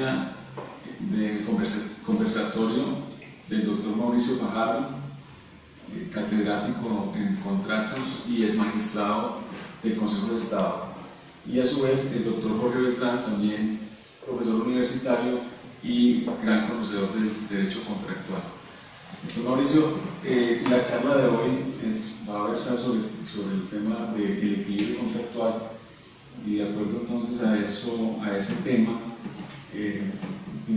presencia del conversatorio del doctor Mauricio Fajardo, catedrático en contratos y es magistrado del Consejo de Estado, y a su vez el doctor Jorge Beltrán, también profesor universitario y gran conocedor del derecho contractual. Doctor Mauricio, la charla de hoy va a versar sobre el tema del equilibrio contractual, y de acuerdo entonces a ese tema,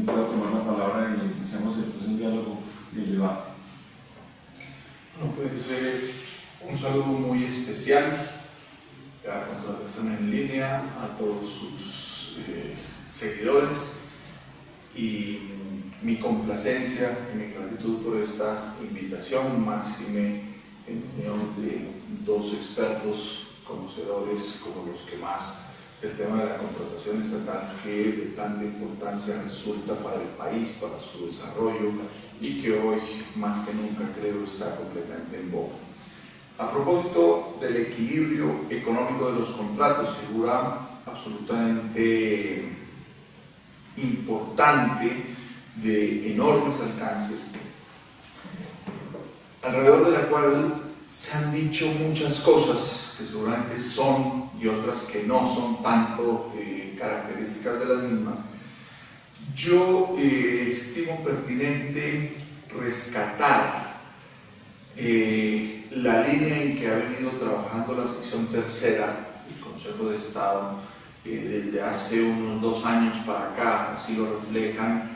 puedo tomar la palabra y empecemos el diálogo y el debate. Bueno, pues un saludo muy especial a la contratación en línea, a todos sus seguidores, y mi complacencia y mi gratitud por esta invitación, máxime en unión de dos expertos conocedores como los que más el tema de la contratación estatal, que de tanta importancia resulta para el país, para su desarrollo, y que hoy más que nunca creo está completamente en boga. A propósito del equilibrio económico de los contratos, figura absolutamente importante de enormes alcances, alrededor de la cual se han dicho muchas cosas que seguramente son y otras que no son tanto características de las mismas. Yo estimo pertinente rescatar la línea en que ha venido trabajando la sección tercera del Consejo de Estado desde hace unos 2 años para acá. Así lo reflejan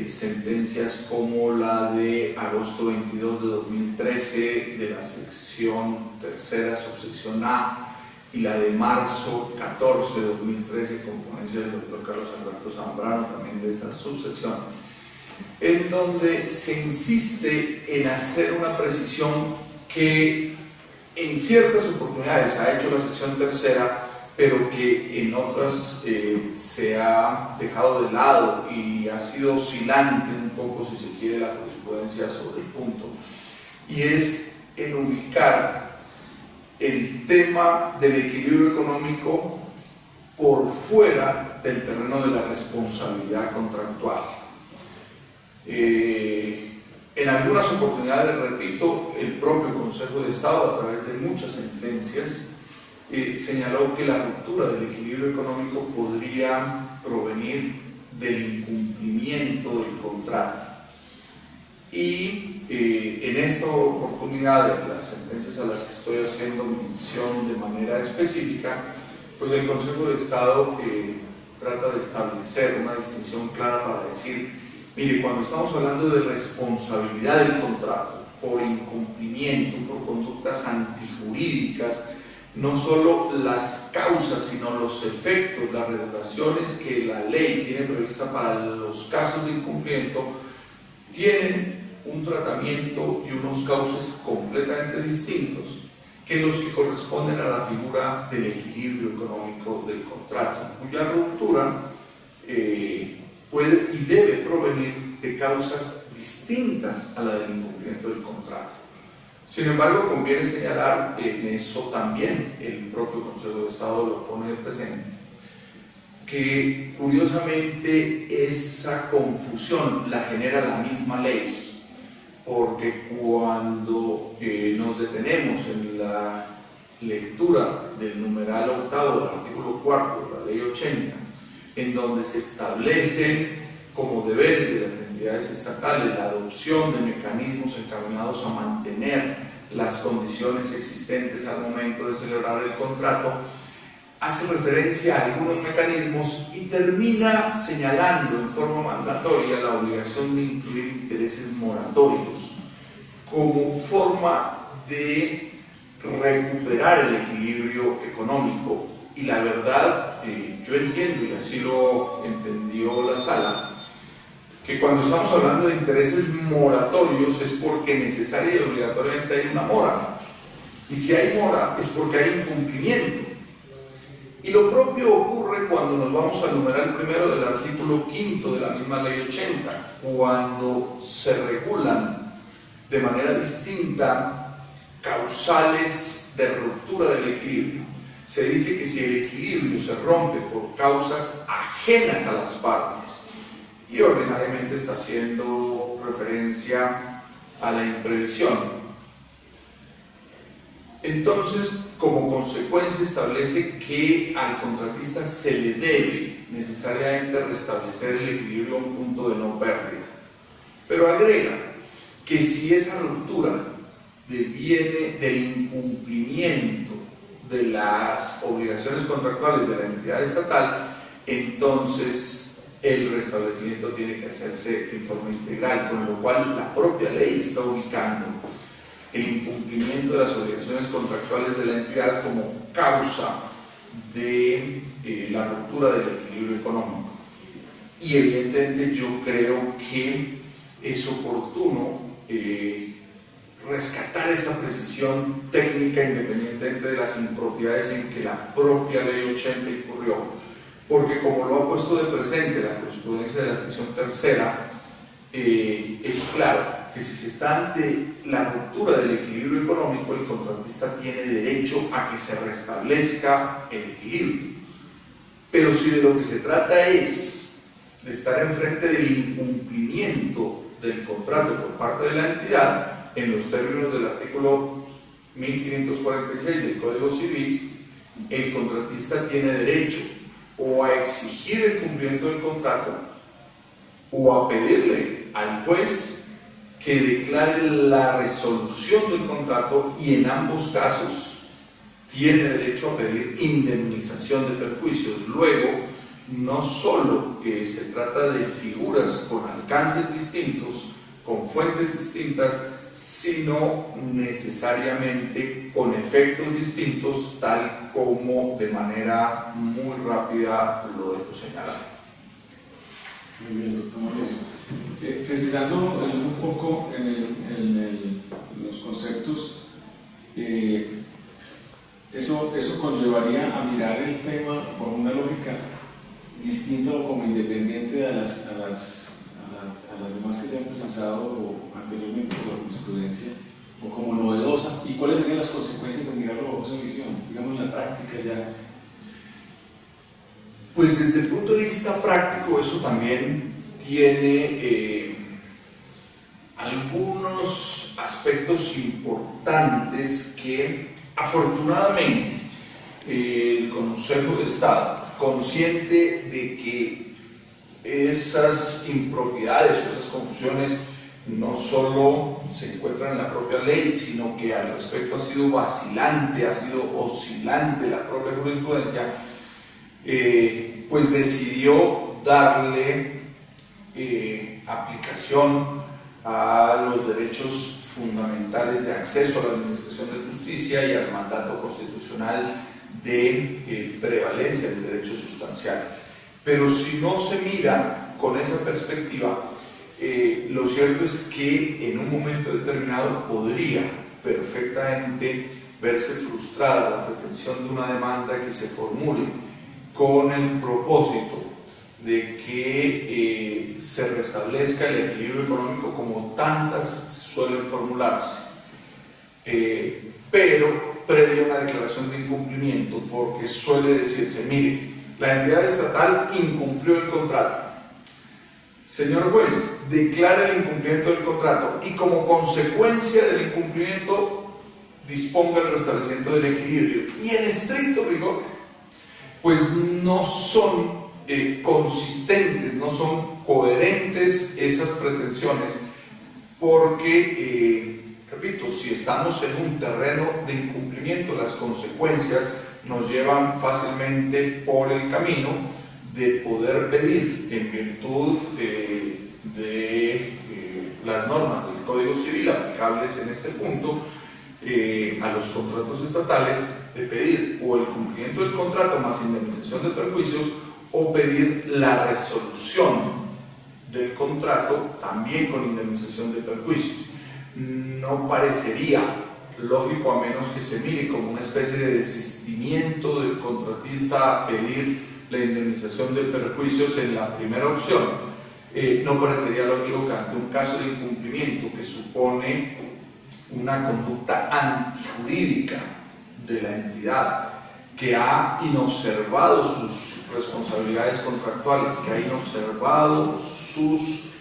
sentencias como la de agosto 22 de 2013 de la sección tercera, subsección A, y la de marzo 14 de 2013, con ponencia del doctor Carlos Alberto Zambrano, también de esa subsección, en donde se insiste en hacer una precisión que en ciertas oportunidades ha hecho la sección tercera, pero que en otras se ha dejado de lado y ha sido oscilante un poco, si se quiere, la jurisprudencia sobre el punto, y es en ubicar el tema del equilibrio económico por fuera del terreno de la responsabilidad contractual. En algunas oportunidades, repito, el propio Consejo de Estado, a través de muchas sentencias, señaló que la ruptura del equilibrio económico podría provenir del incumplimiento del contrato. Y en esta oportunidad, de las sentencias a las que estoy haciendo mención de manera específica, pues el Consejo de Estado trata de establecer una distinción clara para decir: mire, cuando estamos hablando de responsabilidad del contrato por incumplimiento, por conductas antijurídicas, no solo las causas, sino los efectos, las regulaciones que la ley tiene prevista para los casos de incumplimiento tienen un tratamiento y unos cauces completamente distintos que los que corresponden a la figura del equilibrio económico del contrato, cuya ruptura puede y debe provenir de causas distintas a la del incumplimiento del contrato. Sin embargo, conviene señalar, en eso también el propio Consejo de Estado lo pone de presente, que curiosamente esa confusión la genera la misma ley, porque cuando nos detenemos en la lectura del numeral octavo del artículo 4 de la ley 80, en donde se establecen como deberes de las entidades estatales la adopción de mecanismos encaminados a mantener las condiciones existentes al momento de celebrar el contrato, hace referencia a algunos mecanismos y termina señalando en forma mandatoria la obligación de incluir intereses moratorios como forma de recuperar el equilibrio económico. Y la verdad, yo entiendo, y así lo entendió la sala, que cuando estamos hablando de intereses moratorios es porque necesaria y obligatoriamente hay una mora, y si hay mora es porque hay incumplimiento. Y lo propio ocurre cuando nos vamos al numeral primero del artículo 5 de la misma ley 80, cuando se regulan de manera distinta causales de ruptura del equilibrio. Se dice que si el equilibrio se rompe por causas ajenas a las partes y ordinariamente está haciendo referencia a la imprevisión. Entonces, como consecuencia, establece que al contratista se le debe necesariamente restablecer el equilibrio a un punto de no pérdida. Pero agrega que si esa ruptura deviene del incumplimiento de las obligaciones contractuales de la entidad estatal, entonces el restablecimiento tiene que hacerse en forma integral, con lo cual la propia ley está ubicando el incumplimiento de las obligaciones contractuales de la entidad como causa de la ruptura del equilibrio económico. Y evidentemente yo creo que es oportuno rescatar esa precisión técnica independientemente de las impropiedades en que la propia ley 80 incurrió, porque como lo ha puesto de presente la jurisprudencia de la sección tercera, es claro que si se está ante la ruptura del equilibrio económico, el contratista tiene derecho a que se restablezca el equilibrio. Pero si de lo que se trata es de estar enfrente del incumplimiento del contrato por parte de la entidad, en los términos del artículo 1546 del Código Civil, el contratista tiene derecho o a exigir el cumplimiento del contrato o a pedirle al juez que declare la resolución del contrato, y en ambos casos tiene derecho a pedir indemnización de perjuicios. Luego, no solo se trata de figuras con alcances distintos, con fuentes distintas, sino necesariamente con efectos distintos, tal como de manera muy rápida lo dejo señalar. Muy bien, doctor Mauricio. Precisando un poco en los conceptos, eso conllevaría a mirar el tema con una lógica distinta o como independiente a las demás que se han precisado anteriormente por la jurisprudencia, o como novedosa. ¿Y cuáles serían las consecuencias de mirarlo bajo esa visión, digamos, en la práctica ya? Pues desde el punto de vista práctico, eso también tiene algunos aspectos importantes que afortunadamente el Consejo de Estado, consciente de que esas impropiedades o esas confusiones no solo se encuentran en la propia ley, sino que al respecto ha sido vacilante, ha sido oscilante la propia jurisprudencia, pues decidió darle aplicación a los derechos fundamentales de acceso a la administración de justicia y al mandato constitucional de prevalencia del derecho sustancial. Pero si no se mira con esa perspectiva, lo cierto es que en un momento determinado podría perfectamente verse frustrada la pretensión de una demanda que se formule con el propósito de que se restablezca el equilibrio económico como tantas suelen formularse, pero previa a una declaración de incumplimiento, porque suele decirse, mire, la entidad estatal incumplió el contrato. Señor juez, declara el incumplimiento del contrato y como consecuencia del incumplimiento disponga el restablecimiento del equilibrio. Y en estricto rigor, pues no son consistentes, no son coherentes esas pretensiones, porque, repito, si estamos en un terreno de incumplimiento, las consecuencias nos llevan fácilmente por el camino de poder pedir, en virtud de las normas del Código Civil aplicables en este punto a los contratos estatales, de pedir o el cumplimiento del contrato más indemnización de perjuicios, o pedir la resolución del contrato también con indemnización de perjuicios. No parecería lógico, a menos que se mire como una especie de desistimiento del contratista a pedir la indemnización de perjuicios en la primera opción, no parecería lógico que ante un caso de incumplimiento que supone una conducta antijurídica de la entidad, que ha inobservado sus responsabilidades contractuales, que ha inobservado sus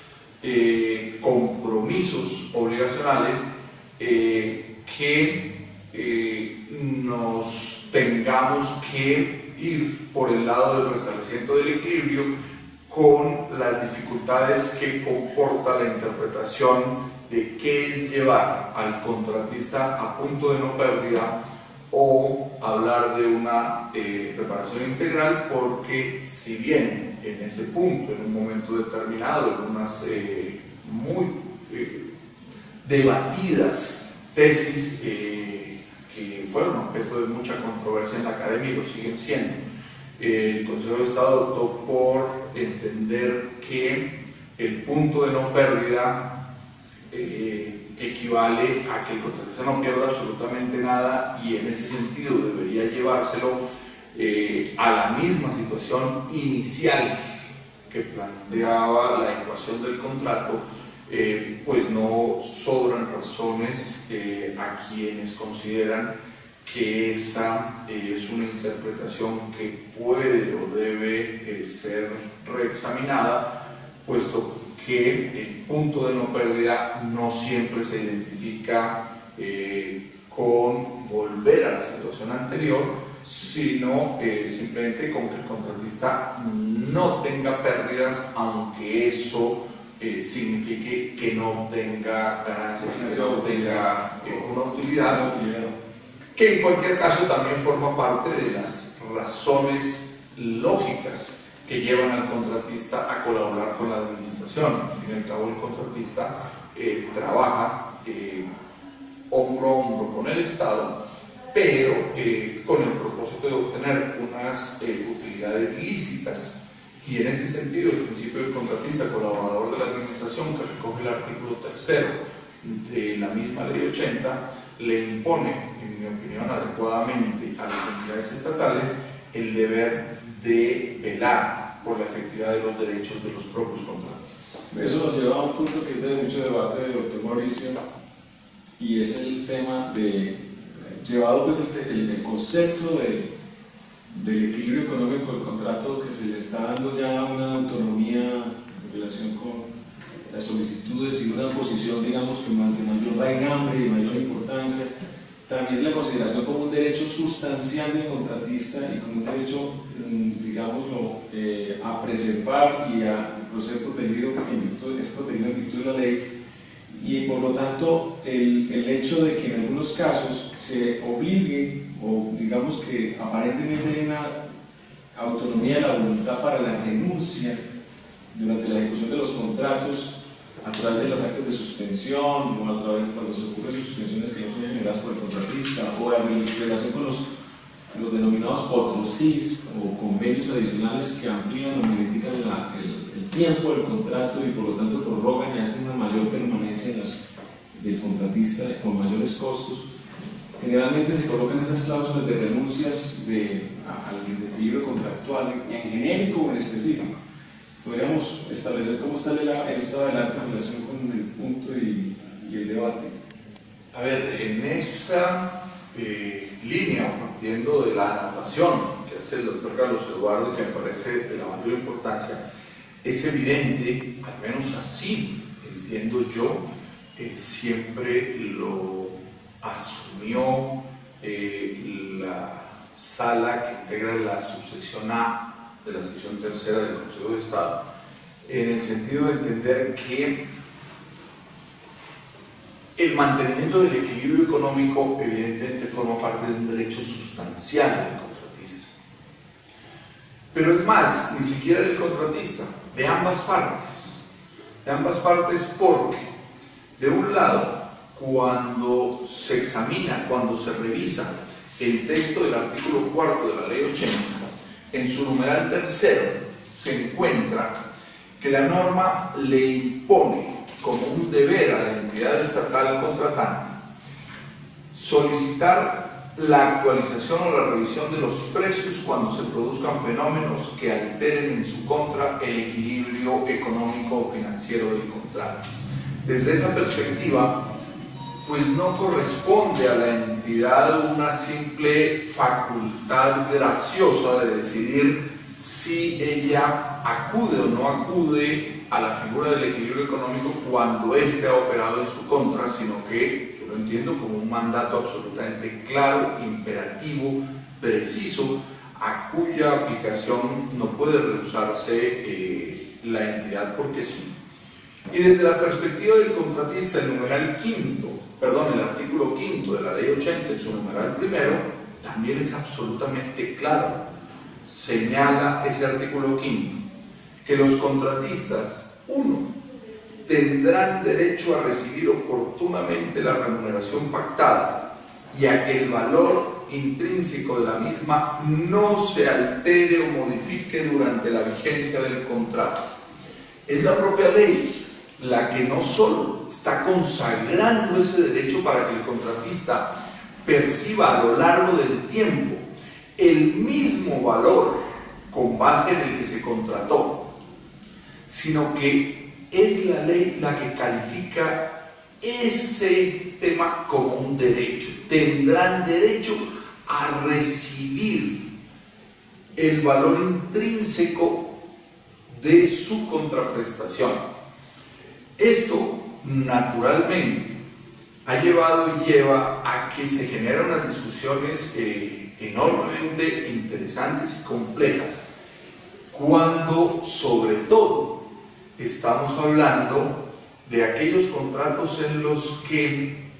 compromisos obligacionales, que nos tengamos que ir por el lado del restablecimiento del equilibrio con las dificultades que comporta la interpretación de qué es llevar al contratista a punto de no pérdida o hablar de una reparación integral, porque si bien en ese punto, en un momento determinado, en unas muy debatidas tesis que fueron objeto de mucha controversia en la academia y lo siguen siendo, el Consejo de Estado optó por entender que el punto de no pérdida equivale a que el contratista no pierda absolutamente nada, y en ese sentido debería llevárselo a la misma situación inicial que planteaba la ecuación del contrato. Pues no sobran razones a quienes consideran que esa es una interpretación que puede o debe ser reexaminada, puesto que el punto de no pérdida no siempre se identifica con volver a la situación anterior, sino simplemente con que el contratista no tenga pérdidas, aunque eso signifique que no obtenga ganancias, que no obtenga una utilidad, que en cualquier caso también forma parte de las razones lógicas que llevan al contratista a colaborar con la administración. Al fin y al cabo, el contratista trabaja hombro a hombro con el Estado, pero con el propósito de obtener unas utilidades lícitas. Y en ese sentido, el principio del contratista colaborador de la administración, que recoge el artículo 3 de la misma Ley 80, le impone, en mi opinión, adecuadamente a las entidades estatales el deber de velar por la efectividad de los derechos de los propios contratistas. Eso nos lleva a un punto que es de mucho debate del doctor Mauricio, y es el tema de, llevado pues el concepto del equilibrio económico del contrato, que se le está dando ya una autonomía en relación con las solicitudes y una posición, digamos, que de mayor raigambre y de mayor importancia. También es la consideración como un derecho sustancial del contratista y como un derecho, digámoslo, a preservar y a ser protegido, es protegido en virtud de la ley. Y por lo tanto, el hecho de que en algunos casos se obligue, o digamos que aparentemente hay una autonomía de la voluntad para la renuncia durante la ejecución de los contratos, a través de los actos de suspensión, o a través de cuando se ocurren suspensiones que no son generadas por el contratista, o en relación con los denominados OTROCIS o convenios adicionales que amplían o modifican el tiempo del contrato y por lo tanto prorrogan y hacen una mayor permanencia del contratista con mayores costos. Generalmente se colocan esas cláusulas de renuncias al desequilibrio contractual en genérico o en específico. Podríamos establecer cómo está el estado del arte en relación con el punto y el debate. A ver, en esa línea, partiendo de la anotación que hace el doctor Carlos Eduardo, que me parece de la mayor importancia, es evidente, al menos así entiendo yo, siempre lo asumió la sala que integra la subsección A de la sección 3 del Consejo de Estado, en el sentido de entender que el mantenimiento del equilibrio económico evidentemente forma parte de un derecho sustancial del contratista. Pero es más, ni siquiera del contratista, de ambas partes. De ambas partes porque, de un lado, cuando se examina, cuando se revisa el texto del artículo 4 de la Ley 80, en su numeral 3 se encuentra que la norma le impone como un deber a la entidad estatal contratante solicitar la actualización o la revisión de los precios cuando se produzcan fenómenos que alteren en su contra el equilibrio económico o financiero del contrato. Desde esa perspectiva, pues no corresponde a la entidad una simple facultad graciosa de decidir si ella acude o no acude a la figura del equilibrio económico cuando éste ha operado en su contra, sino que yo lo entiendo como un mandato absolutamente claro, imperativo, preciso, a cuya aplicación no puede rehusarse la entidad porque sí. Y desde la perspectiva del contratista, el artículo 5 de la Ley 80 en su numeral primero también es absolutamente claro. Señala ese artículo 5 que los contratistas, 1, tendrán derecho a recibir oportunamente la remuneración pactada y a que el valor intrínseco de la misma no se altere o modifique durante la vigencia del contrato. Es la propia ley la que no solo está consagrando ese derecho para que el contratista perciba a lo largo del tiempo el mismo valor con base en el que se contrató, sino que es la ley la que califica ese tema como un derecho. Tendrán derecho a recibir el valor intrínseco de su contraprestación. Esto, naturalmente, ha llevado y lleva a que se generen unas discusiones enormemente interesantes y complejas, cuando, sobre todo, estamos hablando de aquellos contratos en los que,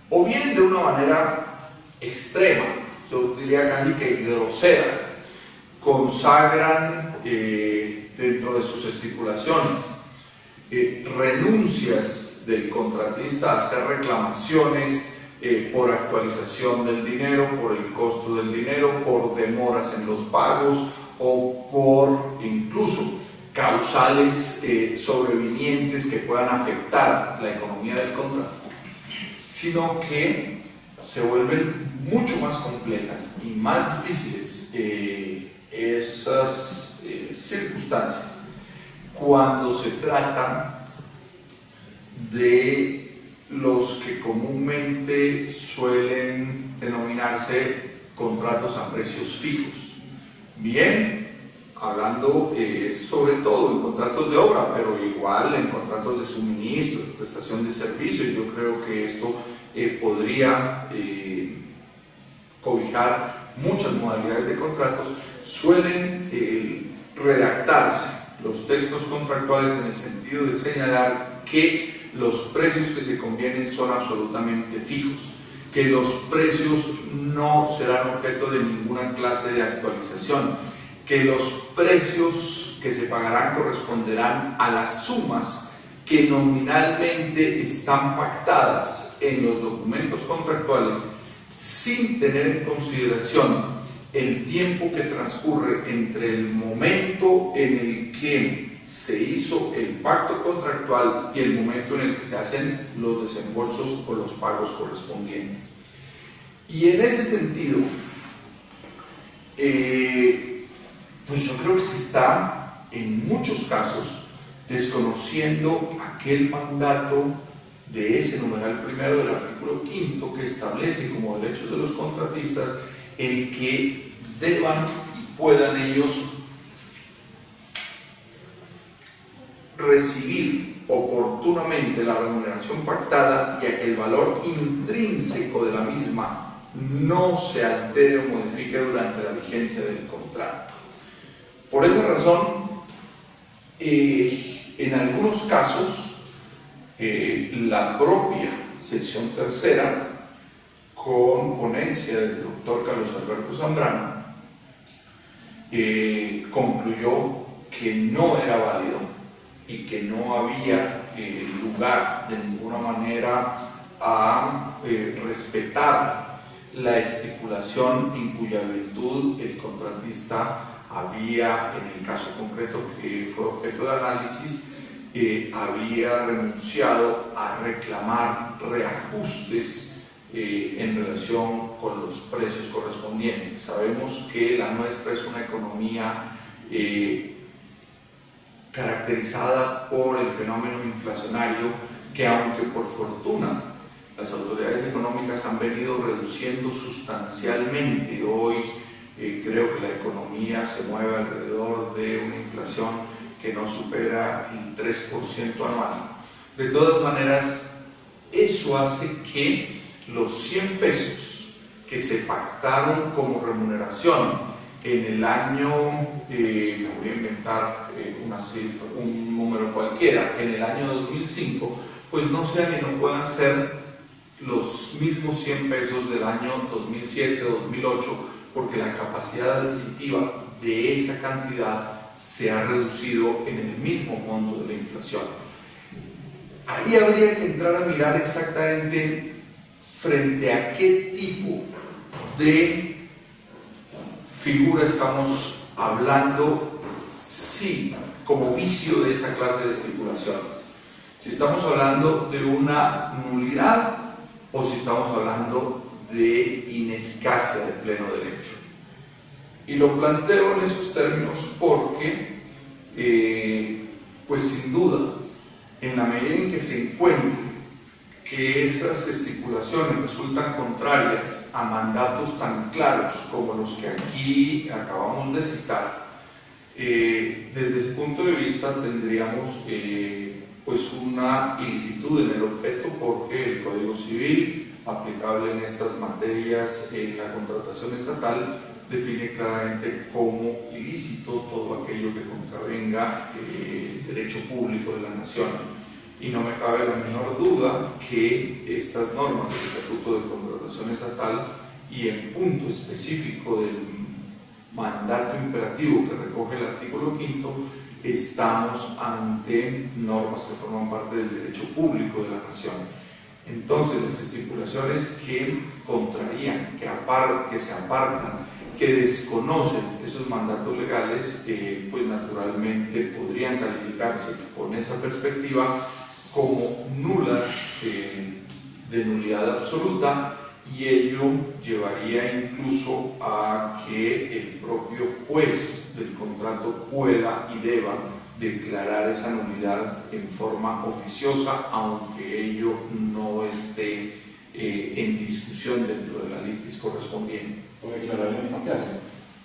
o bien de una manera extrema, yo diría casi que grosera, consagran dentro de sus estipulaciones renuncias del contratista a hacer reclamaciones por actualización del dinero, por el costo del dinero, por demoras en los pagos o por incluso causales sobrevinientes que puedan afectar la economía del contrato, sino que se vuelven mucho más complejas y más difíciles esas circunstancias cuando se trata de los que comúnmente suelen denominarse contratos a precios fijos. Bien, hablando sobre todo en contratos de obra, pero igual en contratos de suministro, de prestación de servicios. Yo creo que esto podría cobijar muchas modalidades de contratos. Suelen redactarse los textos contractuales en el sentido de señalar que los precios que se convienen son absolutamente fijos, que los precios no serán objeto de ninguna clase de actualización, que los precios que se pagarán corresponderán a las sumas que nominalmente están pactadas en los documentos contractuales, sin tener en consideración el tiempo que transcurre entre el momento en el que se hizo el pacto contractual y el momento en el que se hacen los desembolsos o los pagos correspondientes. Y en ese sentido, pues yo creo que se está en muchos casos desconociendo aquel mandato de ese numeral primero del artículo 5 que establece como derechos de los contratistas el que deban y puedan ellos recibir oportunamente la remuneración pactada y a que el valor intrínseco de la misma no se altere o modifique durante la vigencia del contrato. Por esa razón, en algunos casos, la propia sección tercera, con ponencia del doctor Carlos Alberto Zambrano, concluyó que no era válido y que no había lugar de ninguna manera a respetar la estipulación en cuya virtud el contratista había, en el caso concreto que fue objeto de análisis, había renunciado a reclamar reajustes en relación con los precios correspondientes. Sabemos que la nuestra es una economía caracterizada por el fenómeno inflacionario que, aunque por fortuna Las autoridades económicas han venido reduciendo sustancialmente. Hoy creo que la economía se mueve alrededor de una inflación que no supera el 3% anual. De todas maneras, eso hace que los 100 pesos que se pactaron como remuneración en el año, me voy a inventar una cifra, un número cualquiera, en el año 2005, pues no sean y no puedan ser los mismos 100 pesos del año 2007 o 2008, porque la capacidad adquisitiva de esa cantidad se ha reducido en el mismo monto de la inflación. Ahí habría que entrar a mirar exactamente frente a qué tipo de figura estamos hablando, sí, como vicio de esa clase de estipulaciones. Si estamos hablando de una nulidad o si estamos hablando de ineficacia del pleno derecho. Y lo planteo en esos términos porque, pues sin duda, en la medida en que se encuentre que esas estipulaciones resultan contrarias a mandatos tan claros como los que aquí acabamos de citar, desde ese punto de vista tendríamos pues una ilicitud en el objeto, porque el Código Civil aplicable en estas materias en la contratación estatal define claramente como ilícito todo aquello que contravenga el derecho público de la nación. Y no me cabe la menor duda que estas normas del Estatuto de Contratación Estatal y en punto específico del mandato imperativo que recoge el artículo 5, estamos ante normas que forman parte del derecho público de la nación. Entonces, las estipulaciones que contrarían, que se apartan, que desconocen esos mandatos legales, pues naturalmente podrían calificarse con esa perspectiva como nulas, de nulidad absoluta, y ello llevaría incluso a que el propio juez del contrato pueda y deba declarar esa nulidad en forma oficiosa, aunque ello no esté en discusión dentro de la litis correspondiente. O declarar la ineficacia.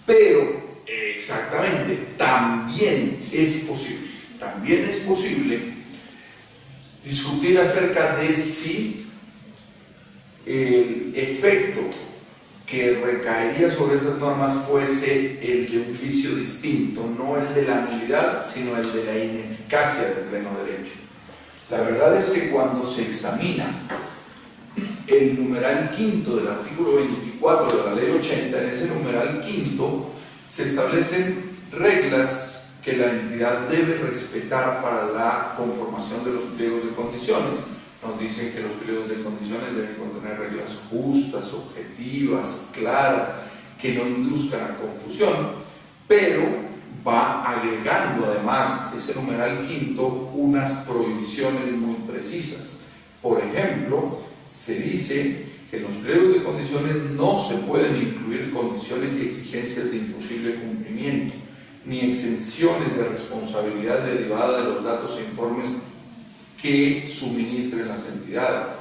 Pero, exactamente, también es posible discutir acerca de si el efecto que recaería sobre esas normas fuese el de un vicio distinto, no el de la nulidad, sino el de la ineficacia del pleno derecho. La verdad es que cuando se examina el numeral quinto del artículo 24 de la ley 80, en ese numeral quinto se establecen reglas que la entidad debe respetar para la conformación de los pliegos de condiciones. Nos dicen que los pliegos de condiciones deben contener reglas justas, objetivas, claras, que no induzcan a confusión, pero va agregando además ese numeral quinto unas prohibiciones muy precisas. Por ejemplo, se dice que en los pliegos de condiciones no se pueden incluir condiciones y exigencias de imposible cumplimiento, ni exenciones de responsabilidad derivada de los datos e informes que suministren las entidades,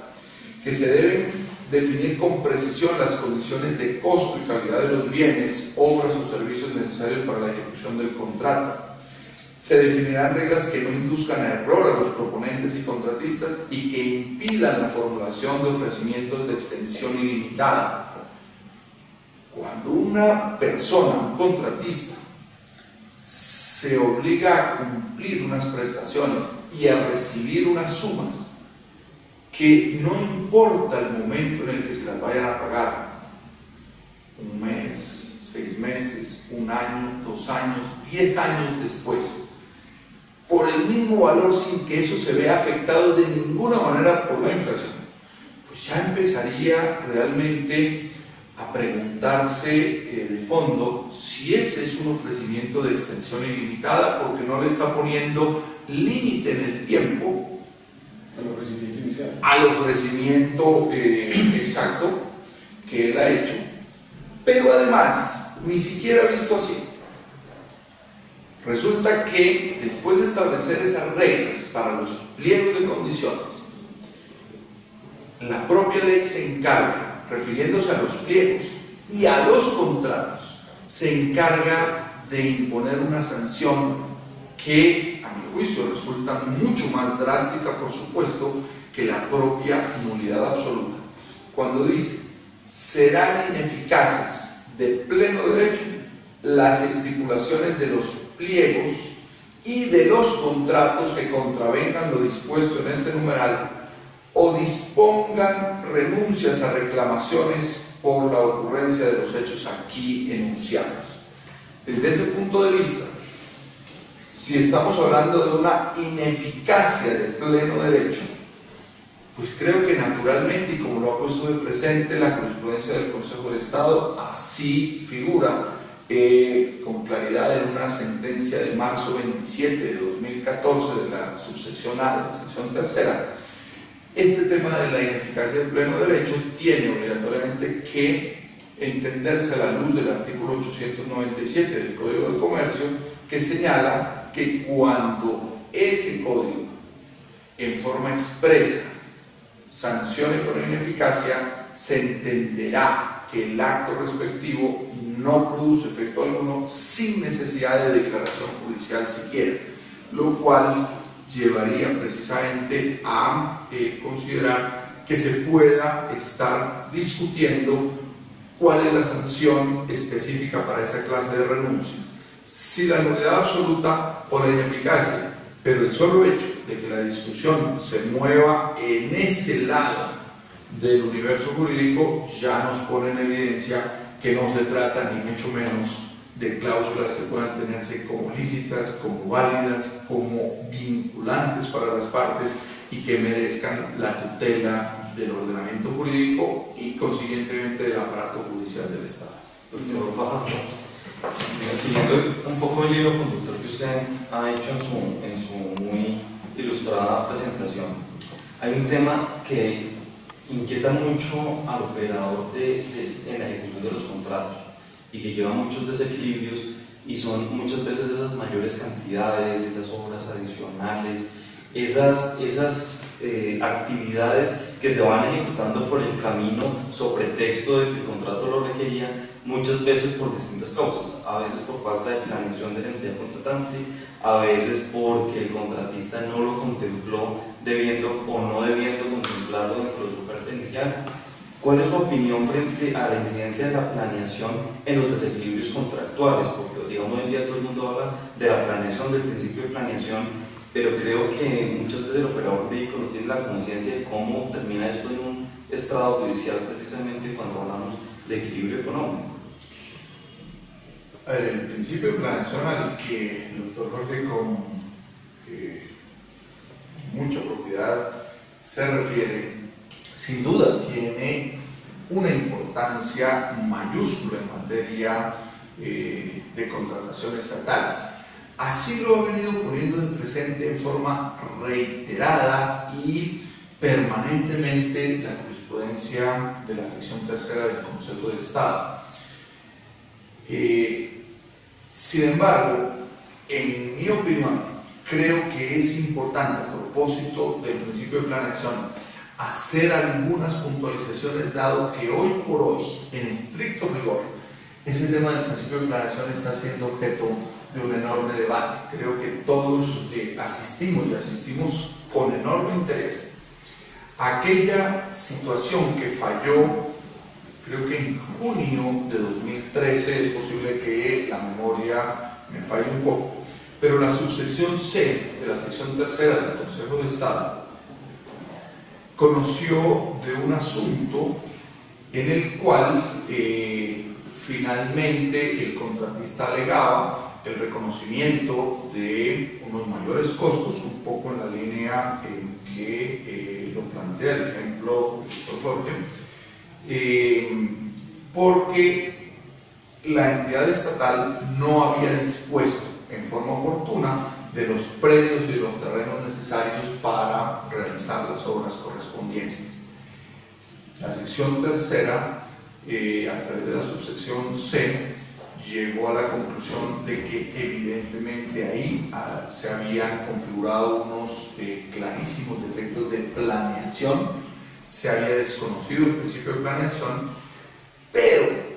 que se deben definir con precisión las condiciones de costo y calidad de los bienes, obras o servicios necesarios para la ejecución del contrato. Se definirán reglas que no induzcan a error a los proponentes y contratistas y que impidan la formulación de ofrecimientos de extensión ilimitada. Cuando una persona, un contratista, se obliga a cumplir unas prestaciones y a recibir unas sumas que no importa el momento en el que se las vayan a pagar, un mes, 6 meses, 1 año, 2 años, 10 años después, por el mismo valor sin que eso se vea afectado de ninguna manera por la inflación, pues ya empezaría realmente a preguntarse de fondo si ese es un ofrecimiento de extensión ilimitada, porque no le está poniendo límite en el tiempo al ofrecimiento inicial, al ofrecimiento exacto que él ha hecho, pero además ni siquiera visto así. Resulta que después de establecer esas reglas para los pliegos de condiciones, la propia ley se encarga, refiriéndose a los pliegos y a los contratos, se encarga de imponer una sanción que, a mi juicio, resulta mucho más drástica, por supuesto, que la propia nulidad absoluta. Cuando dice, serán ineficaces de pleno derecho las estipulaciones de los pliegos y de los contratos que contravengan lo dispuesto en este numeral o dispongan renuncias a reclamaciones por la ocurrencia de los hechos aquí enunciados. Desde ese punto de vista, si estamos hablando de una ineficacia de pleno derecho, pues creo que naturalmente, y como lo ha puesto de presente la jurisprudencia del Consejo de Estado, así figura con claridad en una sentencia de marzo 27 de 2014 de la subsección A de la sección tercera. Este tema de la ineficacia del pleno derecho tiene obligatoriamente que entenderse a la luz del artículo 897 del Código de Comercio, que señala que cuando ese código en forma expresa sancione con ineficacia, se entenderá que el acto respectivo no produce efecto alguno sin necesidad de declaración judicial siquiera, lo cual llevaría precisamente a considerar que se pueda estar discutiendo cuál es la sanción específica para esa clase de renuncias, si la nulidad absoluta o la ineficacia. Pero el solo hecho de que la discusión se mueva en ese lado del universo jurídico ya nos pone en evidencia que no se trata ni mucho menos de cláusulas que puedan tenerse como lícitas, como válidas, como vinculantes para las partes y que merezcan la tutela del ordenamiento jurídico y consiguientemente del aparato judicial del Estado. Doctor Fajardo, siguiendo un poco el hilo conductor que usted ha hecho en su muy ilustrada presentación, hay un tema que inquieta mucho al operador en la ejecución de los contratos y que lleva muchos desequilibrios, y son muchas veces esas mayores cantidades, esas obras adicionales, esas actividades que se van ejecutando por el camino sobre texto de que el contrato lo requería, muchas veces por distintas causas, a veces por falta de planeación de la entidad contratante, a veces porque el contratista no lo contempló debiendo o no debiendo contemplarlo dentro de su oferta inicial. ¿Cuál es su opinión frente a la incidencia de la planeación en los desequilibrios contractuales? Porque digamos hoy en día todo el mundo habla de la planeación, del principio de planeación, pero creo que muchas veces el operador jurídico no tiene la conciencia de cómo termina esto en un estrado judicial, precisamente cuando hablamos de equilibrio económico. A ver, el principio de planeación al que el doctor Jorge con mucha propiedad se refiere, sin duda tiene una importancia mayúscula en materia de contratación estatal. Así lo ha venido poniendo de presente en forma reiterada y permanentemente la jurisprudencia de la sección tercera del Consejo de Estado. Sin embargo, en mi opinión, creo que es importante, a propósito del principio de planeación, hacer algunas puntualizaciones, dado que hoy por hoy, en estricto rigor, ese tema del principio de planeación está siendo objeto de un enorme debate. Creo que todos asistimos con enorme interés a aquella situación que falló, creo que en junio de 2013, es posible que la memoria me falle un poco, pero la subsección C de la sección tercera del Consejo de Estado conoció de un asunto en el cual finalmente el contratista alegaba el reconocimiento de unos mayores costos, un poco en la línea en que lo plantea el ejemplo del doctor Jorge, porque la entidad estatal no había dispuesto en forma oportuna de los predios y los terrenos necesarios para realizar las obras correspondientes. La sección tercera, a través de la subsección C, llegó a la conclusión de que evidentemente ahí se habían configurado unos clarísimos defectos de planeación se había desconocido el principio de planeación, pero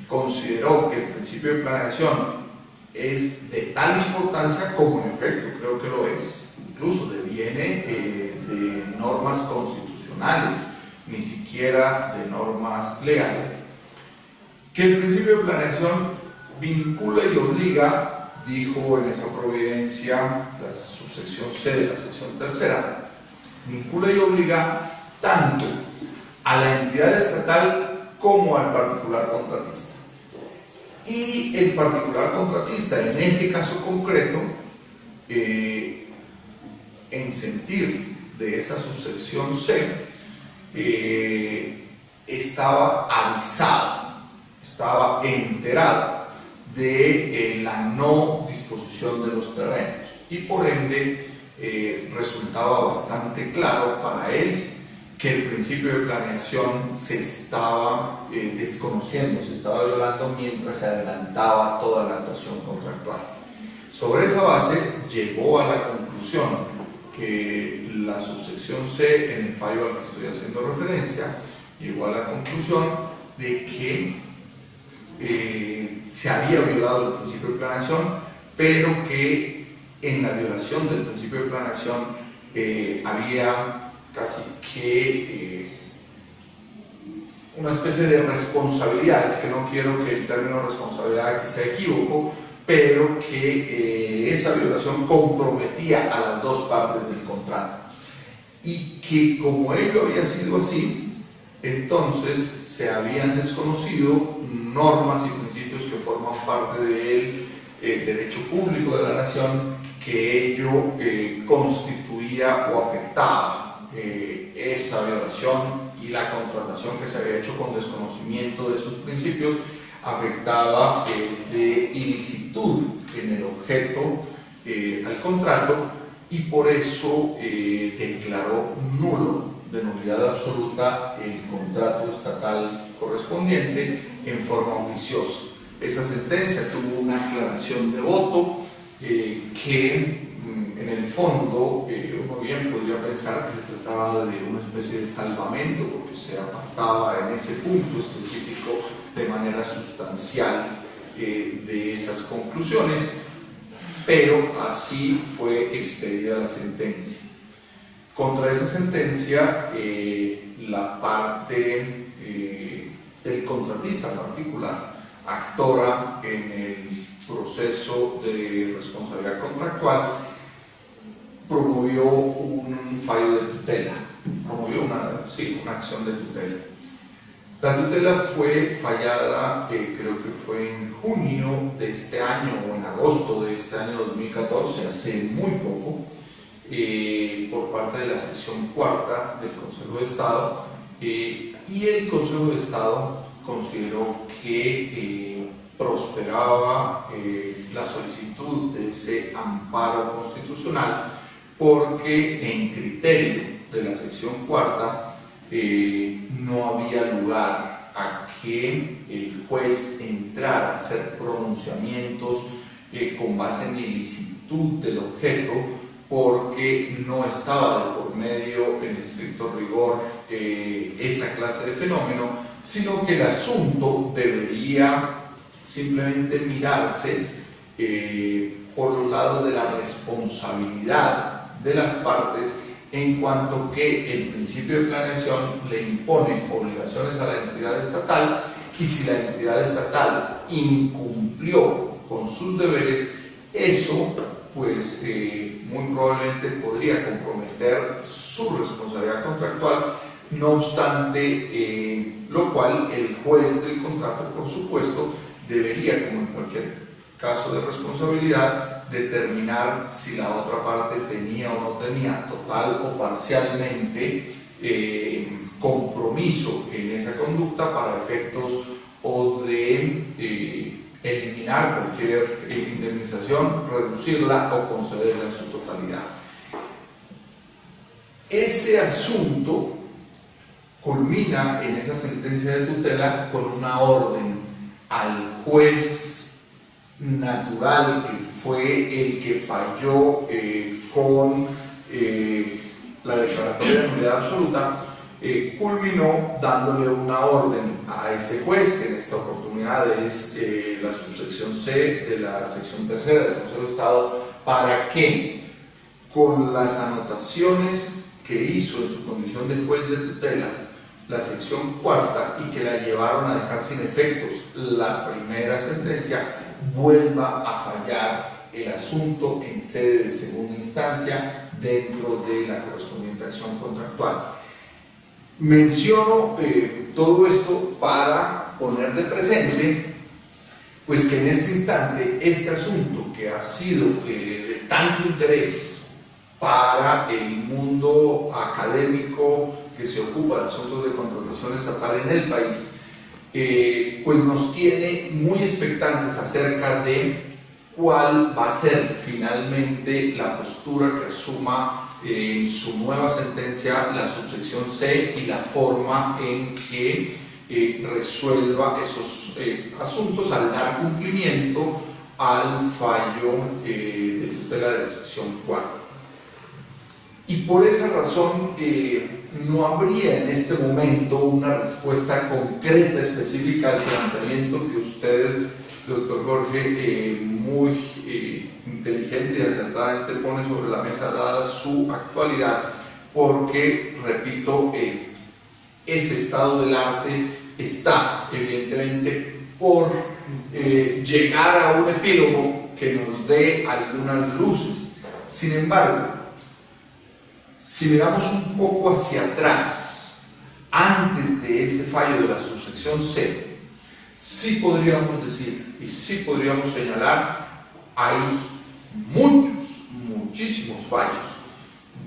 consideró que el principio de planeación es de tal importancia como en efecto creo que lo es, incluso deviene de normas constitucionales, ni siquiera de normas legales, que el principio de planeación vincula y obliga, dijo en esa providencia la subsección C de la sección tercera, vincula y obliga tanto a la entidad estatal como al particular contratista. Y el particular contratista, en ese caso concreto, en sentir de esa subsección C, estaba avisado, estaba enterado de la no disposición de los terrenos y por ende resultaba bastante claro para él que el principio de planeación se estaba desconociendo, se estaba violando mientras se adelantaba toda la actuación contractual. Sobre esa base llegó a la conclusión que la subsección C, en el fallo al que estoy haciendo referencia, llegó a la conclusión de que se había violado el principio de planeación, pero que en la violación del principio de planeación había casi que una especie de responsabilidades, que no quiero que el término responsabilidad aquí sea equívoco, pero que esa violación comprometía a las dos partes del contrato y que como ello había sido así, entonces se habían desconocido normas y principios que forman parte del derecho público de la nación, que ello constituía o afectaba esa violación, y la contratación que se había hecho con desconocimiento de esos principios afectaba de ilicitud en el objeto al contrato, y por eso declaró nulo, de nulidad absoluta, el contrato estatal correspondiente en forma oficiosa. Esa sentencia tuvo una aclaración de voto que en el fondo uno bien podría pensar que se trataba de una especie de salvamento, porque se apartaba en ese punto específico de manera sustancial de esas conclusiones, pero así fue expedida la sentencia. Contra esa sentencia, la parte del contratista particular, actora en el proceso de responsabilidad contractual, promovió un fallo de tutela, promovió una acción de tutela. La tutela fue fallada, creo que fue en junio de este año o en agosto de este año 2014, hace muy poco, por parte de la sección cuarta del Consejo de Estado, y el Consejo de Estado consideró que prosperaba la solicitud de ese amparo constitucional, porque en criterio de la sección cuarta no había lugar a que el juez entrara a hacer pronunciamientos con base en ilicitud del objeto, porque no estaba de por medio en estricto rigor esa clase de fenómeno, sino que el asunto debería simplemente mirarse por los lados de la responsabilidad de las partes, en cuanto que el principio de planeación le impone obligaciones a la entidad estatal, y si la entidad estatal incumplió con sus deberes, eso pues muy probablemente podría comprometer su responsabilidad contractual, no obstante lo cual el juez del contrato, por supuesto, debería, como en cualquier caso de responsabilidad, determinar si la otra parte tenía o no tenía, total o parcialmente, compromiso en esa conducta para efectos o de eliminar cualquier indemnización, reducirla o concederla en su totalidad. Ese asunto culmina en esa sentencia de tutela con una orden al juez natural, que fue el que falló con la declaratoria de nulidad absoluta, culminó dándole una orden a ese juez, que en esta oportunidad es la subsección C de la sección tercera del Consejo de Estado, para que con las anotaciones que hizo en su condición de juez de tutela la sección cuarta y que la llevaron a dejar sin efectos la primera sentencia, vuelva a fallar el asunto en sede de segunda instancia dentro de la correspondiente acción contractual. Menciono todo esto para poner de presente pues que en este instante este asunto, que ha sido de tanto interés para el mundo académico que se ocupa de asuntos de contratación estatal en el país, pues nos tiene muy expectantes acerca de cuál va a ser finalmente la postura que asuma en su nueva sentencia la subsección C y la forma en que resuelva esos asuntos al dar cumplimiento al fallo de tutela de la sección cuarta. Y por esa razón no habría en este momento una respuesta concreta, específica al planteamiento que usted, doctor Jorge, muy inteligente y acertadamente pone sobre la mesa dada su actualidad, porque, repito, ese estado del arte está evidentemente por llegar a un epílogo que nos dé algunas luces. Sin embargo, si miramos un poco hacia atrás, antes de ese fallo de la subsección C, sí podríamos decir y sí podríamos señalar, hay muchísimos fallos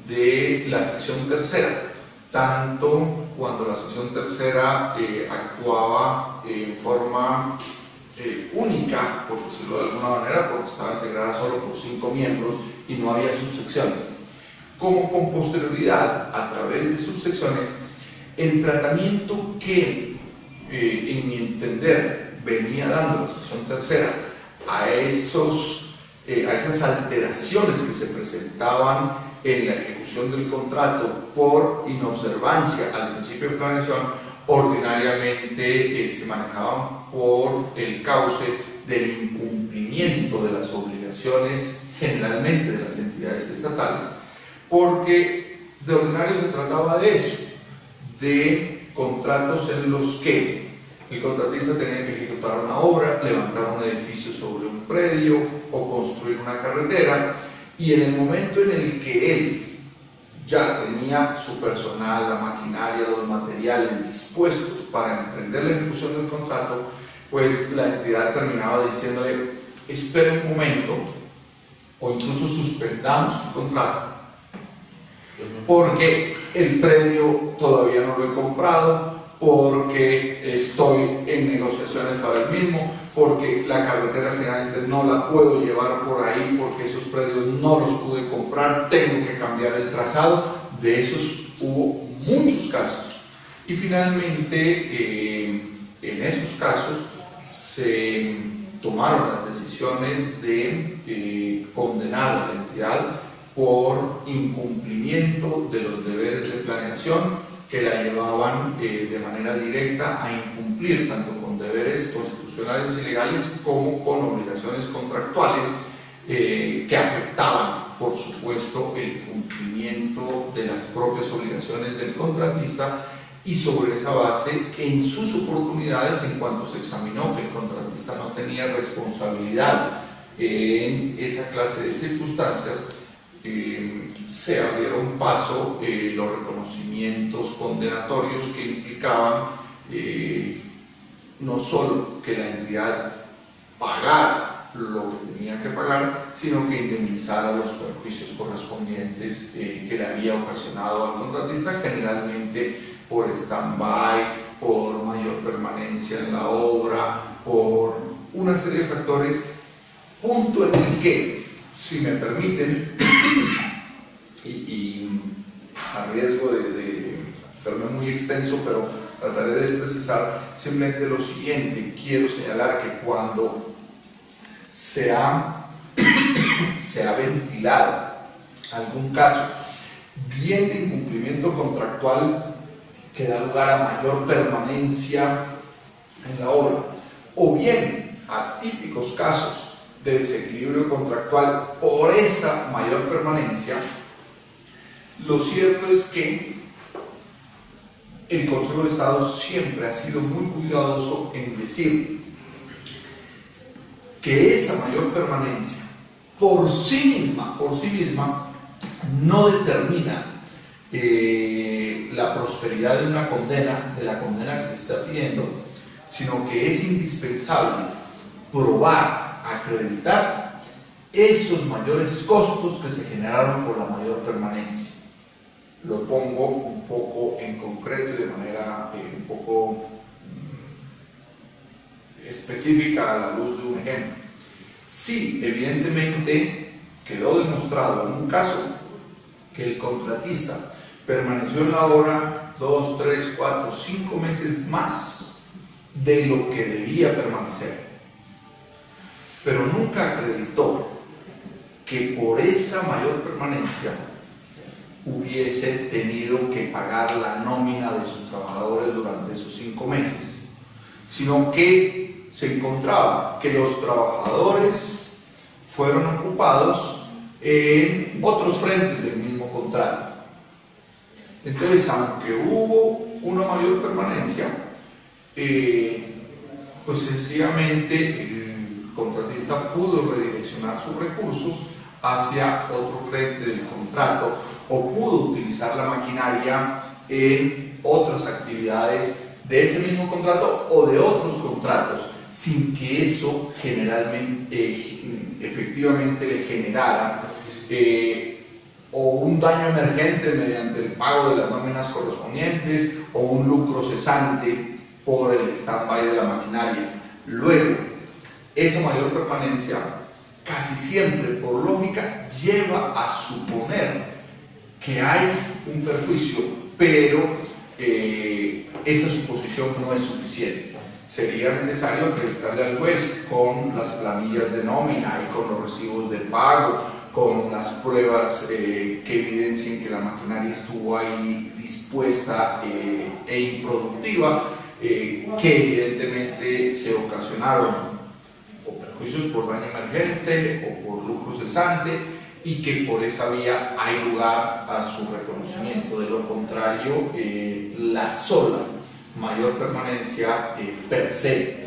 de la sección tercera, tanto cuando la sección tercera actuaba en forma única, por decirlo de alguna manera, porque estaba integrada solo por 5 miembros y no había subsecciones, como con posterioridad, a través de subsecciones, el tratamiento que, en mi entender, venía dando la sección tercera a esas alteraciones que se presentaban en la ejecución del contrato por inobservancia al principio de planeación, ordinariamente se manejaban por el cauce del incumplimiento de las obligaciones generalmente de las entidades estatales, porque de ordinario se trataba de eso, de contratos en los que el contratista tenía que ejecutar una obra, levantar un edificio sobre un predio o construir una carretera, y en el momento en el que él ya tenía su personal, la maquinaria, los materiales dispuestos para emprender la ejecución del contrato, pues la entidad terminaba diciéndole: espere un momento, o incluso suspendamos el contrato, porque el predio todavía no lo he comprado, porque estoy en negociaciones para el mismo, porque la carretera finalmente no la puedo llevar por ahí, porque esos predios no los pude comprar, tengo que cambiar el trazado. De esos hubo muchos casos, y finalmente en esos casos se tomaron las decisiones de condenar a la entidad por incumplimiento de los deberes de planeación, que la llevaban de manera directa a incumplir tanto con deberes constitucionales y legales como con obligaciones contractuales que afectaban, por supuesto, el cumplimiento de las propias obligaciones del contratista, y sobre esa base, en sus oportunidades, en cuanto se examinó que el contratista no tenía responsabilidad en esa clase de circunstancias, se abrieron paso los reconocimientos condenatorios que implicaban no solo que la entidad pagara lo que tenía que pagar, sino que indemnizara los perjuicios correspondientes que le había ocasionado al contratista, generalmente por stand-by, por mayor permanencia en la obra, por una serie de factores, punto en el que, si me permiten, y a riesgo de hacerme muy extenso, pero trataré de precisar simplemente lo siguiente. Quiero señalar que cuando se ha ventilado algún caso bien de incumplimiento contractual que da lugar a mayor permanencia en la obra, o bien a típicos casos de desequilibrio contractual por esa mayor permanencia, lo cierto es que el Consejo de Estado siempre ha sido muy cuidadoso en decir que esa mayor permanencia por sí misma no determina la prosperidad de una condena, de la condena que se está pidiendo, sino que es indispensable probar, acreditar esos mayores costos que se generaron por la mayor permanencia. Lo pongo un poco en concreto y de manera un poco específica a la luz de un ejemplo. Sí, evidentemente quedó demostrado en un caso que el contratista permaneció en la obra 2, 3, 4, 5 meses más de lo que debía permanecer, pero nunca acreditó que por esa mayor permanencia hubiese tenido que pagar la nómina de sus trabajadores durante esos 5 meses, sino que se encontraba que los trabajadores fueron ocupados en otros frentes del mismo contrato. Entonces, aunque hubo una mayor permanencia, pues sencillamente el contratista pudo redireccionar sus recursos hacia otro frente del contrato o pudo utilizar la maquinaria en otras actividades de ese mismo contrato o de otros contratos, sin que eso efectivamente le generara o un daño emergente mediante el pago de las nóminas correspondientes o un lucro cesante por el stand-by de la maquinaria. Luego, esa mayor permanencia casi siempre, por lógica, lleva a suponer que hay un perjuicio, pero esa suposición no es suficiente. Sería necesario acreditarle al juez con las planillas de nómina y con los recibos de pago, con las pruebas que evidencien que la maquinaria estuvo ahí dispuesta e improductiva, que evidentemente se ocasionaron o perjuicios por daño emergente o por lucro cesante y que por esa vía hay lugar a su reconocimiento. De lo contrario, la sola mayor permanencia per se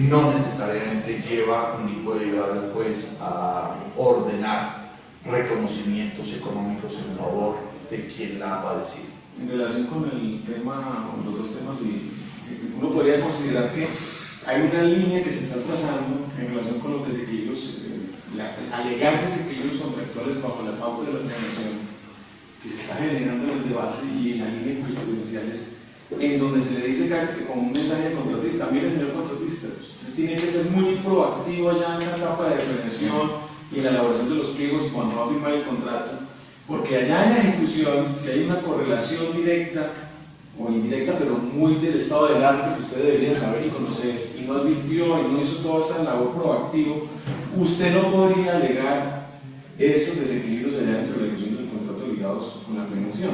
no necesariamente lleva ni puede llevar al juez a ordenar reconocimientos económicos en favor de quien la ha padecido. En relación con el tema, con los dos temas, uno podría considerar que hay una línea que se está trazando en relación con los desequilibrios, alegar desequilibrios contractuales bajo la pauta de la planeación que se está generando en el debate y en la línea de jurisprudenciales, en donde se le dice casi que como un mensaje al contratista: mire, señor contratista, usted tiene que ser muy proactivo ya en esa etapa de planeación y en la elaboración de los pliegos y cuando va a firmar el contrato, porque allá en la ejecución, si hay una correlación directa o indirecta, pero muy del estado del arte que usted debería saber y conocer, y no advirtió y no hizo toda esa labor proactiva, usted no podría alegar esos desequilibrios allá dentro de la ejecución del contrato ligados con la planeación.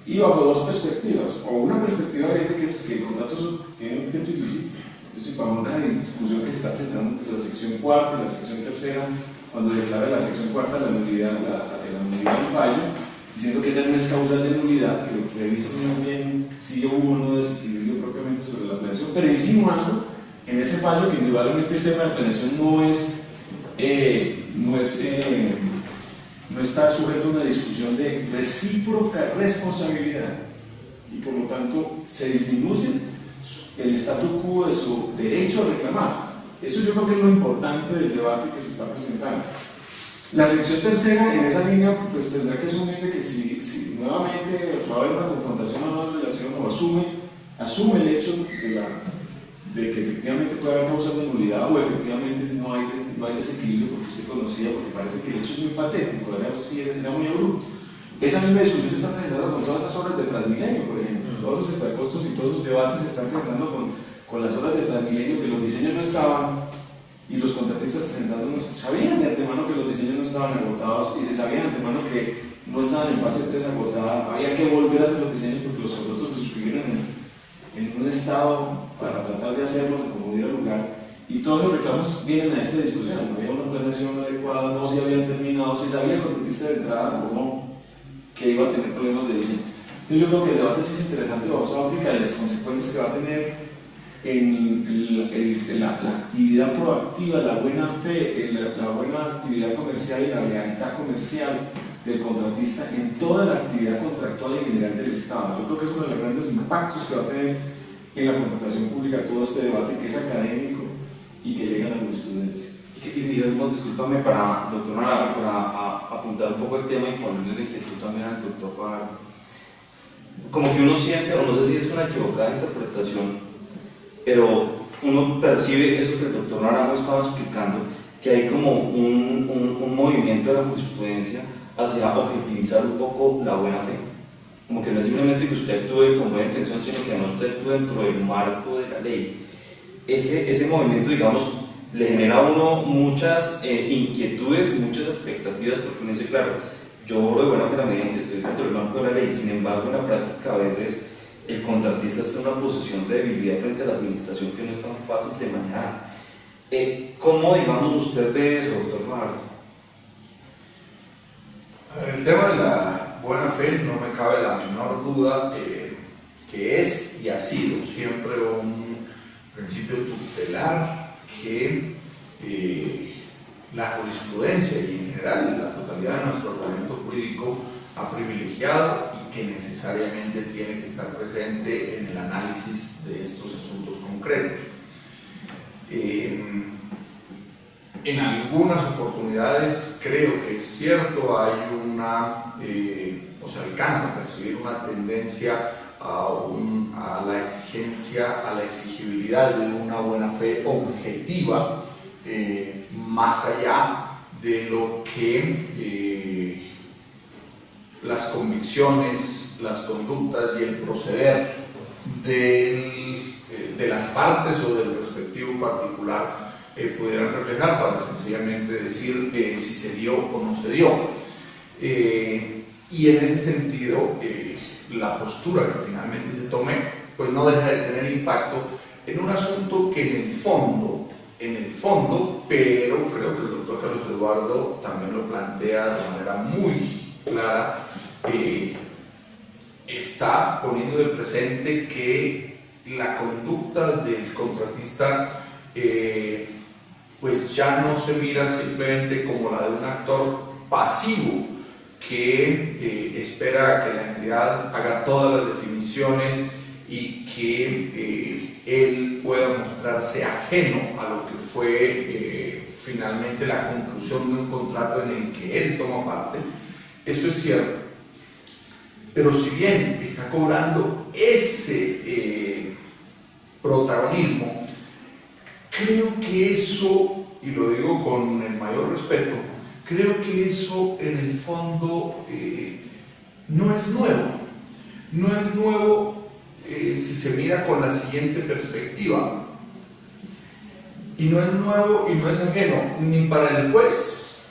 Y bajo dos perspectivas, o una perspectiva es de que el contrato tiene un objeto ilícito, entonces bajo una discusión que se está presentando entre la sección cuarta y la sección tercera, cuando declara la sección cuarta la nulidad del fallo, diciendo que esa no es causal de nulidad, que lo que dice muy bien si hubo o no desequilibrio propiamente sobre la planeación, pero insinuando en ese fallo que indudablemente el tema de planeación no está sujeto a una discusión de recíproca responsabilidad y por lo tanto se disminuye el statu quo de su derecho a reclamar. Eso yo creo que es lo importante del debate que se está presentando. La sección tercera en esa línea pues tendrá que asumir que si nuevamente va a haber una confrontación o una relación, o asume el hecho de que efectivamente puede haber causas de nulidad o efectivamente no hay desequilibrio porque usted conocía, porque parece que el hecho es muy patético, era muy abrupto. Esa misma discusión se está presentando con todas esas obras de Transmilenio, por ejemplo. Todos los extracostos y todos los debates se están presentando con las obras de Transmilenio, que los diseños no estaban y los contratistas presentándonos sabían de antemano que los diseños no estaban agotados y se sabía de antemano que no estaban en fase 3 agotada, había que volver a hacer los diseños porque los contratos se suscribieron en un estado para tratar de hacerlo como diera lugar, y todos los reclamos vienen a esta discusión. No había una planeación adecuada, no se habían terminado, se sabía el contratista de entrada o no que iba a tener problemas de diseño. Entonces yo creo que el debate sí es interesante, vamos a África, las consecuencias que va a tener en la actividad proactiva, la buena fe, la buena actividad comercial y la lealtad comercial del contratista en toda la actividad contractual y general del Estado. Yo creo que es uno de los grandes impactos que va a tener en la contratación pública todo este debate, que es académico y que llega a la jurisprudencia. Y digamos, discúlpame, doctor Navarro, para apuntar un poco el tema y ponerle la inquietud también al doctor Fajardo. Como que uno siente, o no sé si es una equivocada interpretación, pero uno percibe eso que el doctor Naranjo estaba explicando, que hay como un movimiento de la jurisprudencia hacia objetivizar un poco la buena fe. Como que no es simplemente que usted actúe con buena intención, sino que además usted actúe dentro del marco de la ley. Ese movimiento, digamos, le genera a uno muchas inquietudes, muchas expectativas, porque uno dice, claro, yo obro de buena fe a la medida en que estoy dentro del marco de la ley. Sin embargo, en la práctica a veces el contratista está en una posición de debilidad frente a la administración que no es tan fácil de manejar. ¿Cómo, digamos, usted ve eso, doctor Fajardo? El tema de la buena fe no me cabe la menor duda que es y ha sido siempre un principio tutelar que la jurisprudencia y en general la totalidad de nuestro ordenamiento jurídico ha privilegiado y que necesariamente tiene que estar presente en el análisis de estos asuntos concretos. En algunas oportunidades creo que es cierto, hay o se alcanza a percibir una tendencia a la exigencia, a la exigibilidad de una buena fe objetiva, más allá de lo que las convicciones, las conductas y el proceder de las partes o del respectivo particular pudieran reflejar, para sencillamente decir si se dio o no se dio. Y en ese sentido, la postura que finalmente se tome, pues no deja de tener impacto en un asunto que en el fondo, pero creo que el doctor Carlos Eduardo también lo plantea de manera muy clara, está poniendo de presente que la conducta del contratista pues ya no se mira simplemente como la de un actor pasivo que espera que la entidad haga todas las definiciones y que él pueda mostrarse ajeno a lo que fue finalmente la conclusión de un contrato en el que él toma parte. Eso es cierto, pero si bien está cobrando ese protagonismo, creo que eso, y lo digo con el mayor respeto, creo que eso en el fondo no es nuevo. No es nuevo si se mira con la siguiente perspectiva. Y no es nuevo y no es ajeno ni para el juez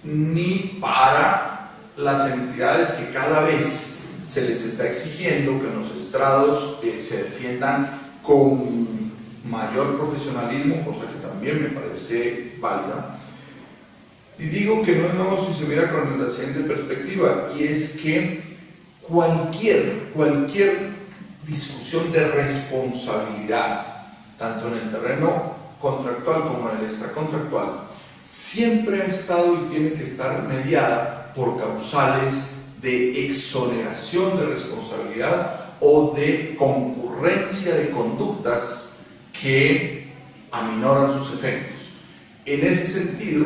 ni para las entidades que cada vez se les está exigiendo que en los estrados se defiendan con mayor profesionalismo, cosa que también me parece válida. Y digo que no es nuevo si se mira con la siguiente perspectiva, y es que cualquier discusión de responsabilidad, tanto en el terreno contractual como en el extracontractual, siempre ha estado y tiene que estar mediada por causales de exoneración de responsabilidad o de concurrencia de conductas que aminoran sus efectos. En ese sentido,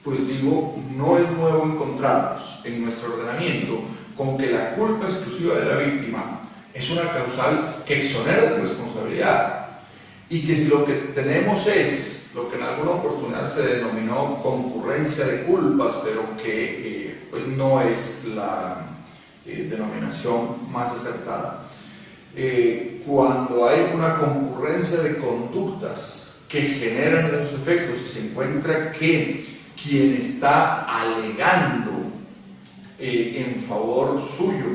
pues digo, no es nuevo encontrarnos en nuestro ordenamiento con que la culpa exclusiva de la víctima es una causal que exonera de responsabilidad, y que si lo que tenemos es lo que en alguna oportunidad se denominó concurrencia de culpas, pero que pues no es la denominación más acertada, cuando hay una concurrencia de conductas que generan esos efectos y se encuentra que quien está alegando en favor suyo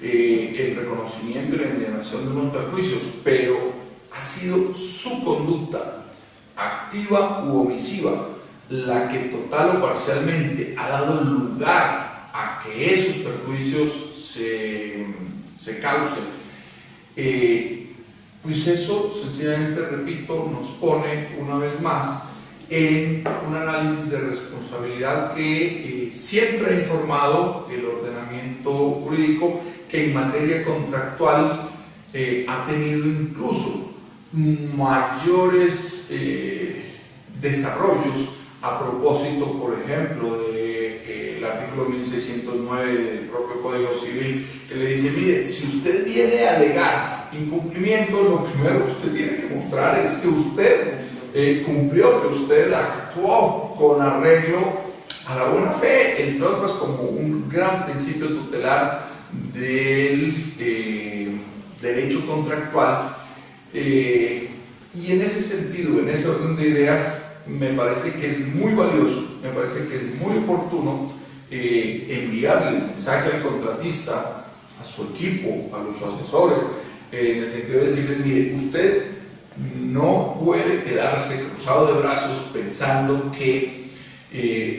el reconocimiento y la indemnización de unos perjuicios, pero ha sido su conducta, activa u omisiva, la que total o parcialmente ha dado lugar a que esos perjuicios se causen, pues eso sencillamente, repito, nos pone una vez más en un análisis de responsabilidad que siempre ha informado el ordenamiento jurídico, que en materia contractual ha tenido incluso mayores desarrollos a propósito, por ejemplo, del artículo 1609 del propio Código Civil, que le dice: mire, si usted viene a alegar incumplimiento, lo primero que usted tiene que mostrar es que usted cumplió, que usted actuó con arreglo a la buena fe, entre otras, como un gran principio tutelar del derecho contractual. Y en ese sentido, en ese orden de ideas, me parece que es muy valioso, me parece que es muy oportuno enviarle el mensaje al contratista, a su equipo, a los asesores, en el sentido de decirles: mire, usted no puede quedarse cruzado de brazos pensando que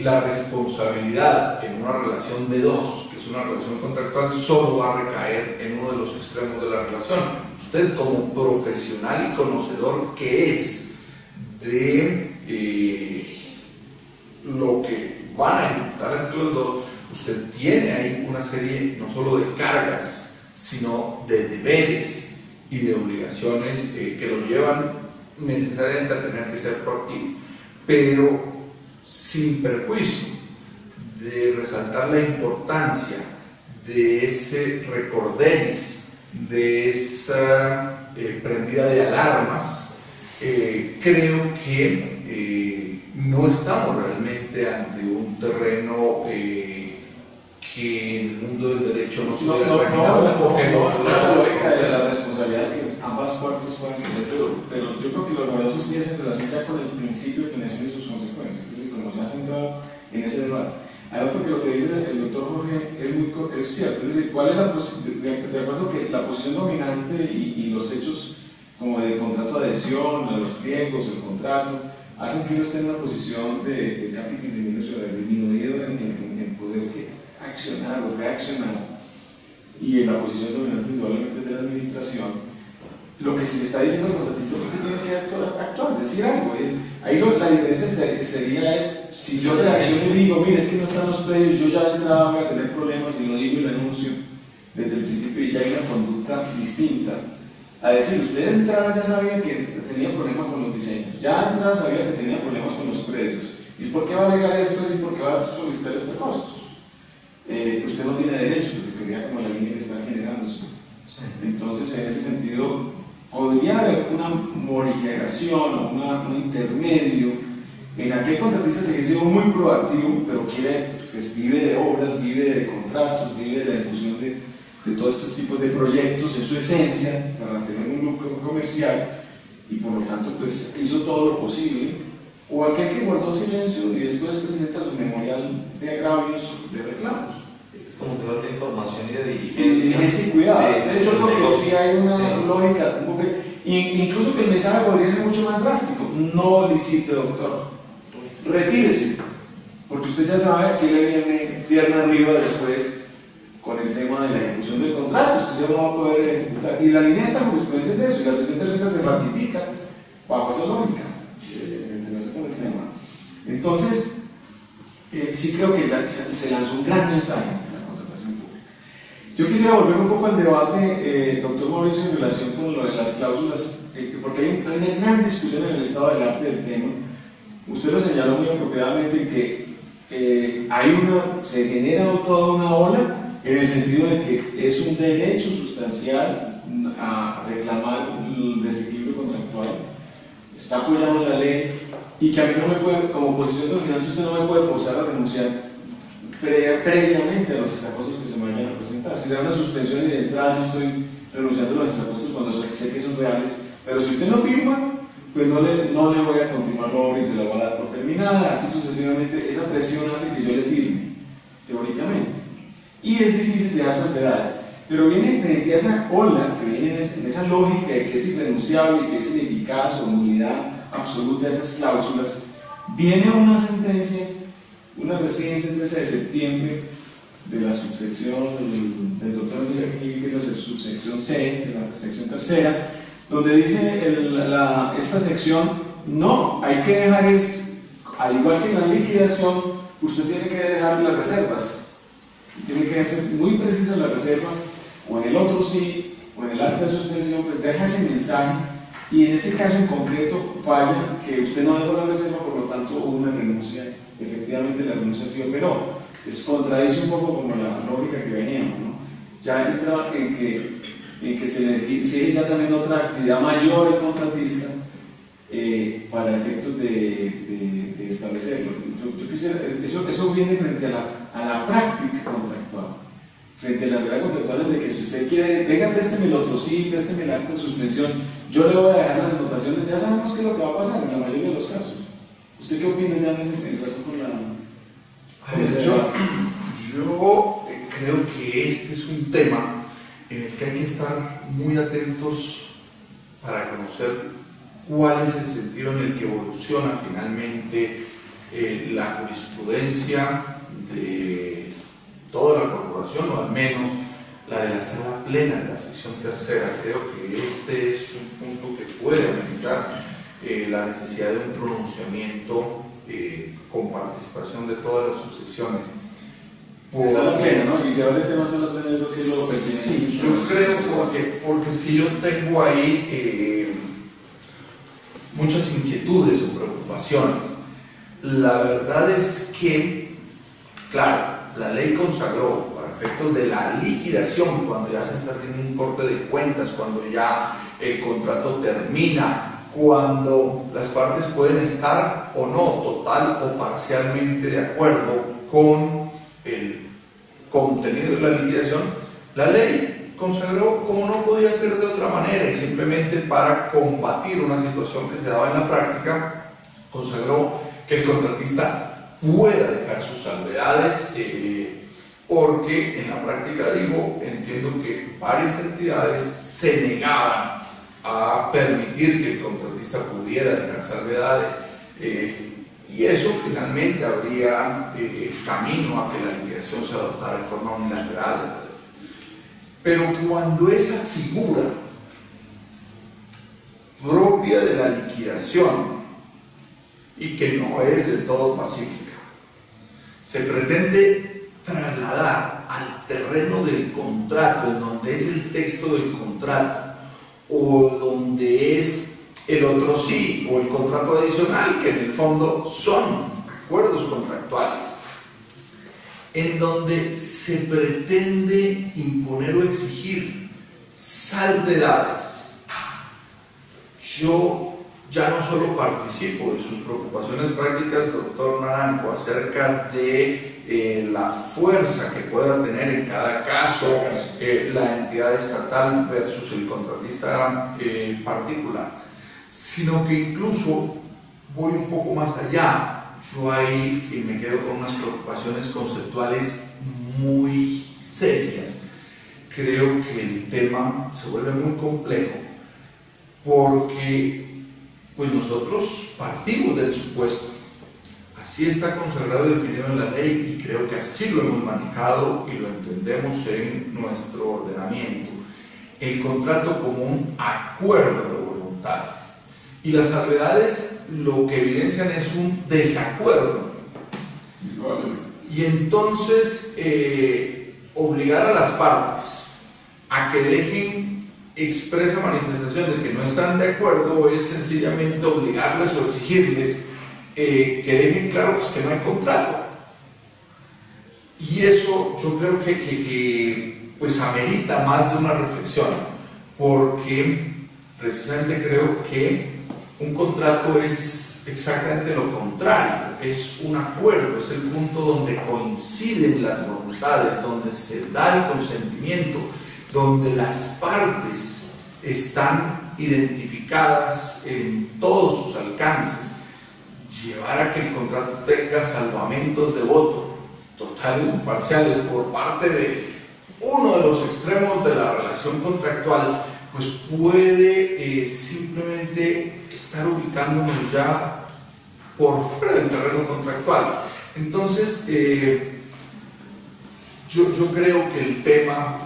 la responsabilidad en una relación de dos, que es una relación contractual, solo va a recaer en uno de los extremos de la relación. Usted, como profesional y conocedor que es de lo que van a ejecutar entre los dos, usted tiene ahí una serie no solo de cargas, sino de deberes y de obligaciones que lo llevan necesariamente a tener que ser proactivo, pero sin perjuicio de resaltar la importancia de ese recorderis, de esa prendida de alarmas. Creo que no estamos realmente ante un terreno que en el mundo del derecho no se hubiera imaginado, porque la responsabilidad es que ambas partes pueden tener, pero yo creo que lo novedoso sí es en relación ya con el principio de planeación y sus consecuencias, es decir, como ya se ha entrado en ese debate. Además, porque lo que dice el doctor Jorge es cierto, es decir, ¿cuál es la posición? De acuerdo que la posición dominante y los hechos como de contrato de adhesión, los pliegos, el contrato, hacen que uno esté en una posición de capitis disminuido en poder accionar o reaccionar, y en la posición dominante indudablemente de la administración. Lo que se le está diciendo al contratista es que tiene que actuar, decir algo. Ahí la diferencia sería si yo reacciono y digo: mire, es que no están los predios, yo ya de entrada voy a tener problemas, y lo digo y lo anuncio desde el principio, y ya hay una conducta distinta a decir: usted de entrada ya sabía que tenía problemas con los diseños, ya de entrada sabía que tenía problemas con los predios, ¿y por qué va a alegar esto? ¿Y por qué va a solicitar este costo? Usted no tiene derecho, porque quería como la línea que está generándose. Entonces, en ese sentido, podría haber una morigenación o un intermedio en aquel contratista que ha sido muy proactivo, pero pues vive de obras, vive de contratos, vive de la ejecución de todos estos tipos de proyectos en su esencia, para tener un lucro comercial, y por lo tanto pues hizo todo lo posible, o aquel que guardó silencio y después presenta su memorial de agravios, de reclamos. Es como un tema de información y de diligencia. Diligencia y cuidado. Entonces yo creo que sí hay una lógica, incluso que el mensaje podría ser mucho más drástico: no licite, doctor, retírese, porque usted ya sabe que le viene pierna arriba después con el tema de la ejecución del contrato, usted ya no va a poder ejecutar. Y la línea de esta jurisprudencia es eso, y la sesión 300 se ratifica bajo esa lógica. Entonces, sí creo que ya se lanzó un gran mensaje en la contratación pública. Yo quisiera volver un poco al debate, doctor Mauricio, en relación con lo de las cláusulas, porque hay una gran discusión en el estado del arte del tema. Usted lo señaló muy apropiadamente, que se genera toda una ola, en el sentido de que es un derecho sustancial a reclamar el desequilibrio contractual, está apoyado en la ley, y que a mí no me puede, como posición dominante, usted no me puede forzar a renunciar previamente a los extracostos que se me vayan a presentar. Si da una suspensión y de entrada yo estoy renunciando a los extracostos cuando sé que son reales, pero si usted no firma, pues no le voy a continuar la obra y se la voy a dar por terminada, así sucesivamente. Esa presión hace que yo le firme, teóricamente. y es difícil dejar salvedades. Pero viene frente a esa ola, que viene en esa lógica de que es irrenunciable y que es ineficaz o nulidad absoluta de esas cláusulas, viene una sentencia, una recién sentencia de septiembre de la subsección del doctor Miguel, que es la subsección C, de la sección tercera, donde dice esta sección, no, hay que dejar al igual que en la liquidación, usted tiene que dejar las reservas, tiene que ser muy precisas las reservas, o en el otro sí, o en el acta de suspensión, pues deja ese mensaje, y en ese caso en concreto falla que usted no dejó la reserva, por lo tanto hubo una renuncia, efectivamente la renuncia sí operó. Entonces contradice un poco como la lógica que veníamos, ¿no? Ya entra en que se le exige ya también otra actividad mayor al contratista para efectos de establecerlo. Yo quisiera, eso viene frente a la práctica contractual, frente a la realidad contractual, de que si usted quiere, venga, présteme el otro sí, présteme el acta de suspensión, yo le voy a dejar las anotaciones, ya sabemos qué es lo que va a pasar en la mayoría de los casos. ¿Usted qué opina ya en el caso con la... Yo creo que este es un tema en el que hay que estar muy atentos para conocer cuál es el sentido en el que evoluciona finalmente la jurisprudencia de toda la corporación, o al menos la de la sala plena de la sección tercera. Creo que este es un punto que puede ameritar la necesidad de un pronunciamiento con participación de todas las subsecciones. Sala plena, ¿no? Y llevar el tema a sala plena es lo que lo pertinente. Sí, yo creo porque es que yo tengo ahí muchas inquietudes o preocupaciones. La verdad es que, claro, la ley consagró para efectos de la liquidación, cuando ya se está haciendo un corte de cuentas, cuando ya el contrato termina, cuando las partes pueden estar o no total o parcialmente de acuerdo con el contenido de la liquidación, la ley consagró, como no podía ser de otra manera, y simplemente para combatir una situación que se daba en la práctica, consagró que el contratista pueda dejar sus salvedades, porque en la práctica, entiendo que varias entidades se negaban a permitir que el contratista pudiera dejar salvedades, y eso finalmente abría camino a que la liquidación se adoptara de forma unilateral. Pero cuando esa figura propia de la liquidación, y que no es del todo pacífica, se pretende trasladar al terreno del contrato, en donde es el texto del contrato, o donde es el otro sí, o el contrato adicional, que en el fondo son acuerdos contractuales, en donde se pretende imponer o exigir salvedades. Yo ya no solo participo de sus preocupaciones prácticas, doctor Naranjo, acerca de la fuerza que pueda tener en cada caso la entidad estatal versus el contratista particular, sino que incluso voy un poco más allá. Yo ahí me quedo con unas preocupaciones conceptuales muy serias. Creo que el tema se vuelve muy complejo porque pues nosotros partimos del supuesto, así está consagrado y definido en la ley, y creo que así lo hemos manejado y lo entendemos en nuestro ordenamiento, el contrato como un acuerdo de voluntades, y las salvedades lo que evidencian es un desacuerdo, y entonces obligar a las partes a que dejen expresa manifestación de que no están de acuerdo es sencillamente obligarles o exigirles que dejen claro pues, que no hay contrato. Y eso yo creo que pues amerita más de una reflexión, porque precisamente creo que un contrato es exactamente lo contrario, es un acuerdo, es el punto donde coinciden las voluntades, donde se da el consentimiento, donde las partes están identificadas en todos sus alcances. Llevar a que el contrato tenga salvamentos de voto totales o parciales por parte de uno de los extremos de la relación contractual, pues puede simplemente estar ubicándonos ya por fuera del terreno contractual. Entonces, yo creo que el tema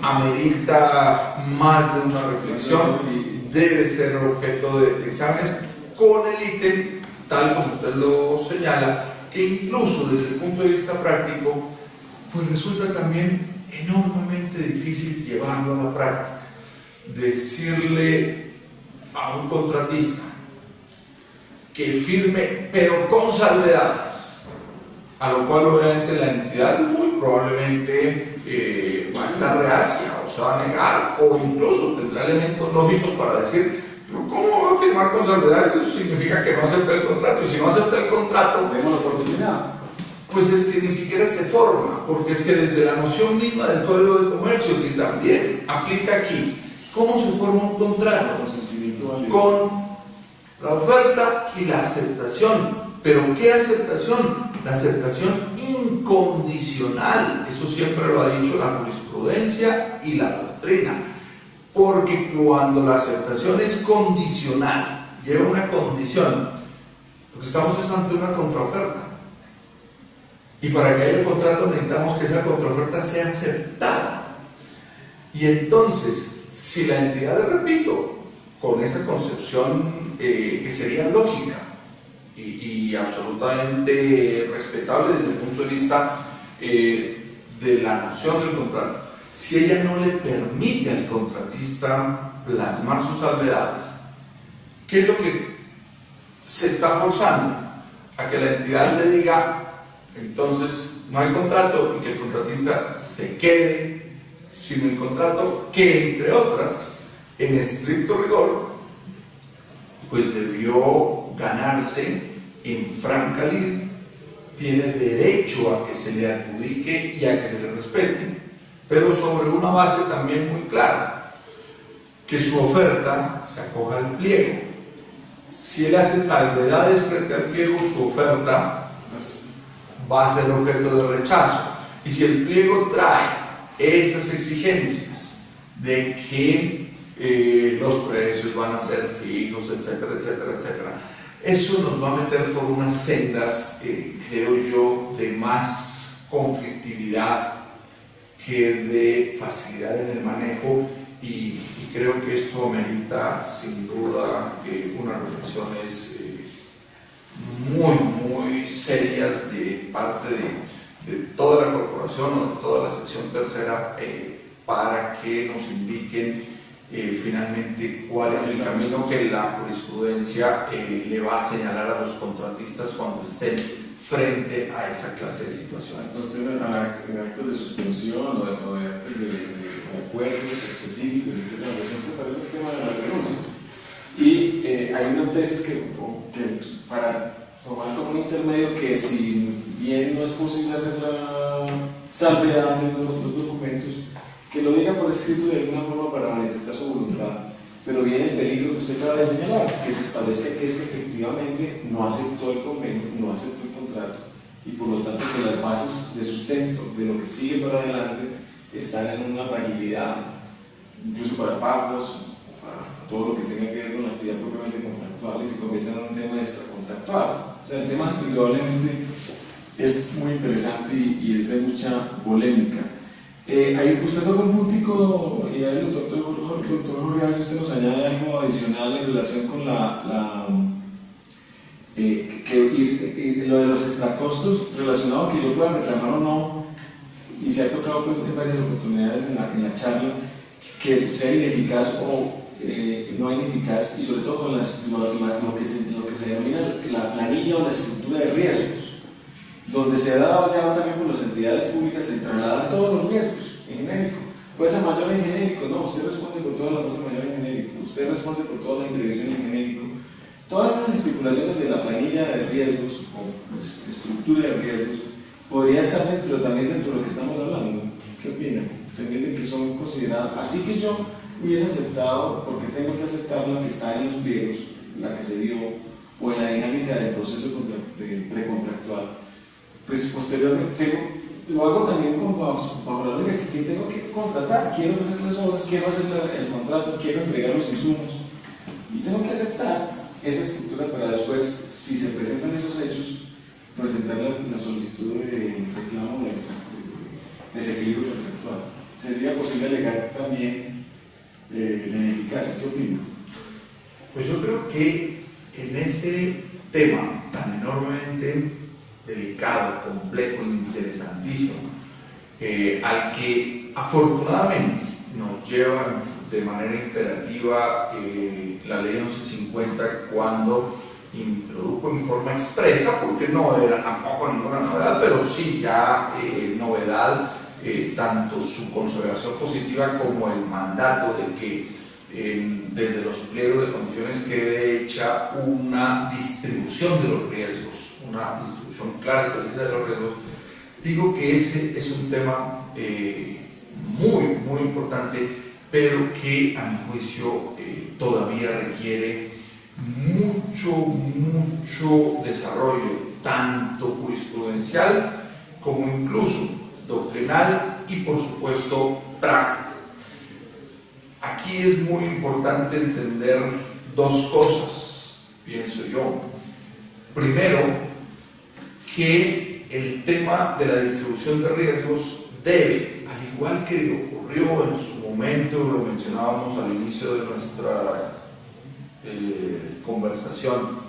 amerita más de una reflexión y debe ser objeto de exámenes con el ítem, tal como usted lo señala, que incluso desde el punto de vista práctico, pues resulta también enormemente difícil llevarlo a la práctica. Decirle a un contratista que firme, pero con salvedades, a lo cual obviamente la entidad muy probablemente va a estar reacia o se va a negar, o incluso tendrá elementos lógicos para decir, pero ¿cómo va a firmar con salvedades? Eso significa que no acepta el contrato, y si no acepta el contrato, tenemos la oportunidad. Pues es que ni siquiera se forma, porque es que desde la noción misma del Código de Comercio, que también aplica aquí, ¿cómo se forma un contrato? Con la oferta y la aceptación. ¿Pero qué aceptación? La aceptación incondicional. Eso siempre lo ha dicho la jurisprudencia y la doctrina. Porque cuando la aceptación es condicional, lleva una condición, lo que estamos es ante una contraoferta. Y para que haya un contrato necesitamos que esa contraoferta sea aceptada. Y entonces, si la entidad, repito, con esa concepción que sería lógica y absolutamente respetable desde el punto de vista de la noción del contrato, si ella no le permite al contratista plasmar sus salvedades, ¿qué es lo que se está forzando? A que la entidad le diga, entonces no hay contrato, y que el contratista se quede sin el contrato, que entre otras, en estricto rigor, pues debió ganarse en franca lid, tiene derecho a que se le adjudique y a que se le respete, pero sobre una base también muy clara, que su oferta se acoja al pliego. Si él hace salvedades frente al pliego, su oferta va a ser objeto de rechazo. Y si el pliego trae esas exigencias de que los precios van a ser fijos, etcétera, etcétera, etcétera, eso nos va a meter por unas sendas, creo yo, de más conflictividad que de facilidad en el manejo, y creo que esto amerita sin duda unas reflexiones muy serias de parte de toda la corporación o de toda la sección tercera, para que nos indiquen finalmente cuál es el camino que la jurisprudencia le va a señalar a los contratistas cuando estén frente a esa clase de situaciones. En actos de suspensión o de actos de acuerdos específicos, etc. Siempre aparece el tema de las renuncias. Y hay unas tesis que para tomar como un intermedio, que si bien no es posible hacer la salvedad de los documentos, que lo diga por escrito de alguna forma para manifestar su voluntad. Pero viene el peligro que usted acaba de señalar, que se establezca que es que efectivamente no aceptó el convenio, no aceptó el contrato, y por lo tanto que las bases de sustento de lo que sigue para adelante están en una fragilidad, incluso para pagos, para todo lo que tenga que ver con la actividad propiamente contractual, y se convierte en un tema extracontractual. O sea, el tema indudablemente es muy interesante y es de mucha polémica. Usted toca un puntico, y ahí el doctor Jorge, usted nos añade algo adicional en relación con lo de los extracostos relacionado, que yo pueda reclamar o no, y se ha tocado en varias oportunidades en la charla, que sea ineficaz o no ineficaz, y sobre todo con lo que se denomina la planilla o la estructura de riesgos, donde se ha dado ya también por las entidades públicas, se trasladan todos los riesgos en genérico. Puede ser mayor en genérico, no, usted responde por todas las cosas mayor en genérico, usted responde por toda la imprevisión en genérico. Todas esas estipulaciones de la planilla de riesgos o pues, estructura de riesgos podría estar también dentro de lo que estamos hablando. ¿Qué opina? También de que son consideradas, así que yo hubiese aceptado, porque tengo que aceptar la que está en los pliegos, la que se dio, o en la dinámica del proceso precontractual, pues posteriormente lo hago también bajo la lógica que tengo que contratar, quiero hacer las obras, quiero hacer el contrato, quiero entregar los insumos y tengo que aceptar esa estructura para después, si se presentan esos hechos, presentar la solicitud de reclamo de desequilibrio contractual. ¿Sería posible alegar también la ineficacia? ¿Qué opina? Pues yo creo que en ese tema tan enormemente delicado, complejo, interesantísimo, al que afortunadamente nos lleva de manera imperativa la ley 1150 cuando introdujo en forma expresa, porque no era tampoco ninguna novedad, pero sí ya novedad, tanto su consideración positiva como el mandato de que desde los pliegos de condiciones quede hecha una distribución de los riesgos, una distribución clara y precisa de los riesgos. Digo que ese es un tema muy importante, pero que a mi juicio todavía requiere mucho desarrollo, tanto jurisprudencial como incluso doctrinal y por supuesto práctico. Aquí es muy importante entender dos cosas, pienso yo. Primero, que el tema de la distribución de riesgos debe, al igual que ocurrió en su momento, lo mencionábamos al inicio de nuestra conversación,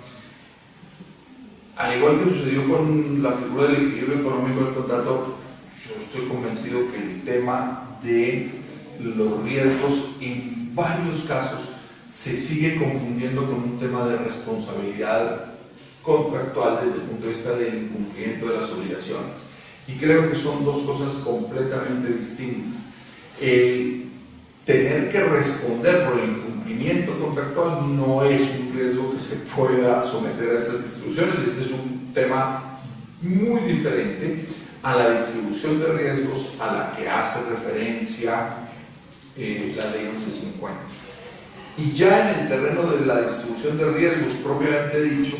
al igual que sucedió con la figura del equilibrio económico del contrato, yo estoy convencido que el tema de los riesgos en varios casos se sigue confundiendo con un tema de responsabilidad contractual desde el punto de vista del incumplimiento de las obligaciones, y creo que son dos cosas completamente distintas. El tener que responder por el incumplimiento contractual no es un riesgo que se pueda someter a esas distribuciones. Ese es un tema muy diferente a la distribución de riesgos a la que hace referencia la ley 1150. Y ya en el terreno de la distribución de riesgos propiamente dicho,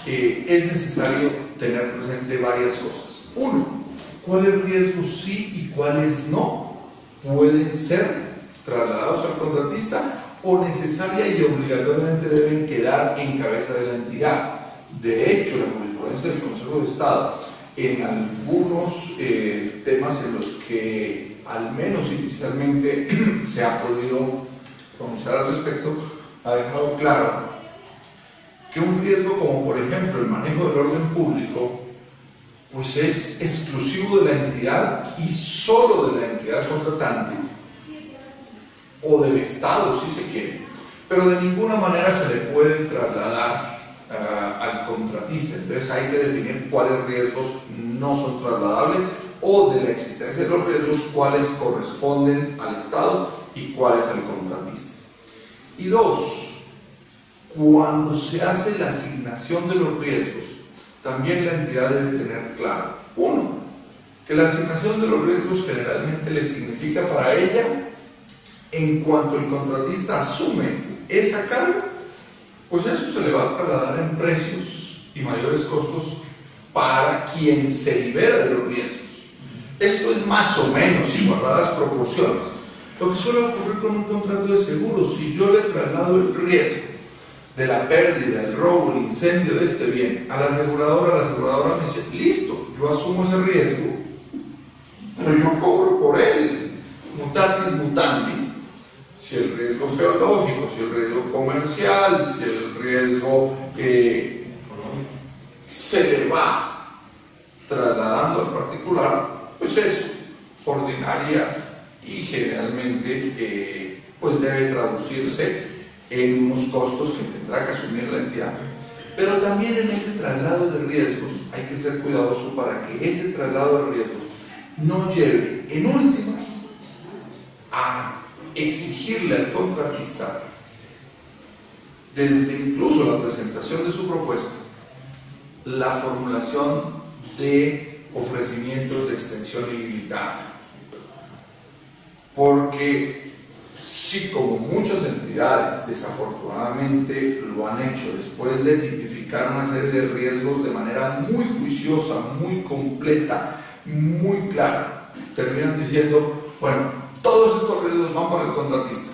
es necesario tener presente varias cosas. Uno, cuáles riesgos sí y cuáles no pueden ser trasladados al contratista o necesaria y obligatoriamente deben quedar en cabeza de la entidad. De hecho, la jurisprudencia del Consejo de Estado en algunos temas en los que al menos inicialmente se ha podido pronunciar al respecto, ha dejado claro que un riesgo como por ejemplo el manejo del orden público pues es exclusivo de la entidad y solo de la entidad contratante o del Estado si se quiere, pero de ninguna manera se le puede trasladar al contratista. Entonces hay que definir cuáles riesgos no son trasladables o de la existencia de los riesgos cuáles corresponden al Estado y cuáles al contratista. Y dos, cuando se hace la asignación de los riesgos, también la entidad debe tener claro, uno, que la asignación de los riesgos generalmente le significa para ella, en cuanto el contratista asume esa carga, pues eso se le va a trasladar en precios y mayores costos para quien se libera de los riesgos. Esto es más o menos y guardadas proporciones. Lo que suele ocurrir con un contrato de seguro, si yo le traslado el riesgo de la pérdida, el robo, el incendio de este bien a la aseguradora me dice, listo, yo asumo ese riesgo, pero yo cobro por él, mutatis mutandi, si el riesgo geológico, si el riesgo comercial, si el riesgo se le va trasladando al particular, pues eso, ordinaria y generalmente pues debe traducirse en unos costos que tendrá que asumir la entidad. Pero también en ese traslado de riesgos hay que ser cuidadoso para que ese traslado de riesgos no lleve en últimas a exigirle al contratista, desde incluso la presentación de su propuesta, la formulación de ofrecimientos de extensión ilimitada, porque sí, como muchas entidades desafortunadamente lo han hecho después de tipificar una serie de riesgos de manera muy juiciosa, muy completa, muy clara, terminan diciendo, bueno, todos estos riesgos van para el contratista.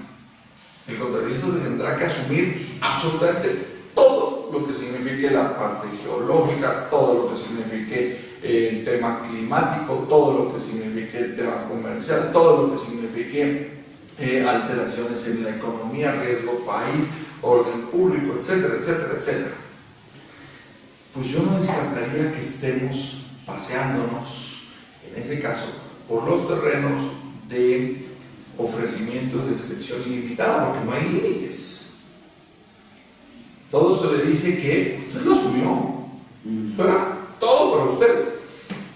El contratista tendrá que asumir absolutamente todo lo que signifique la parte geológica, todo lo que signifique el tema climático, todo lo que signifique el tema comercial, todo lo que signifique alteraciones en la economía, riesgo país, orden público, etcétera, etcétera, etcétera. Pues yo no descartaría que estemos paseándonos, en ese caso, por los terrenos de ofrecimientos de extensión ilimitada, porque no hay límites. Todo se le dice que usted lo asumió, eso era todo para usted.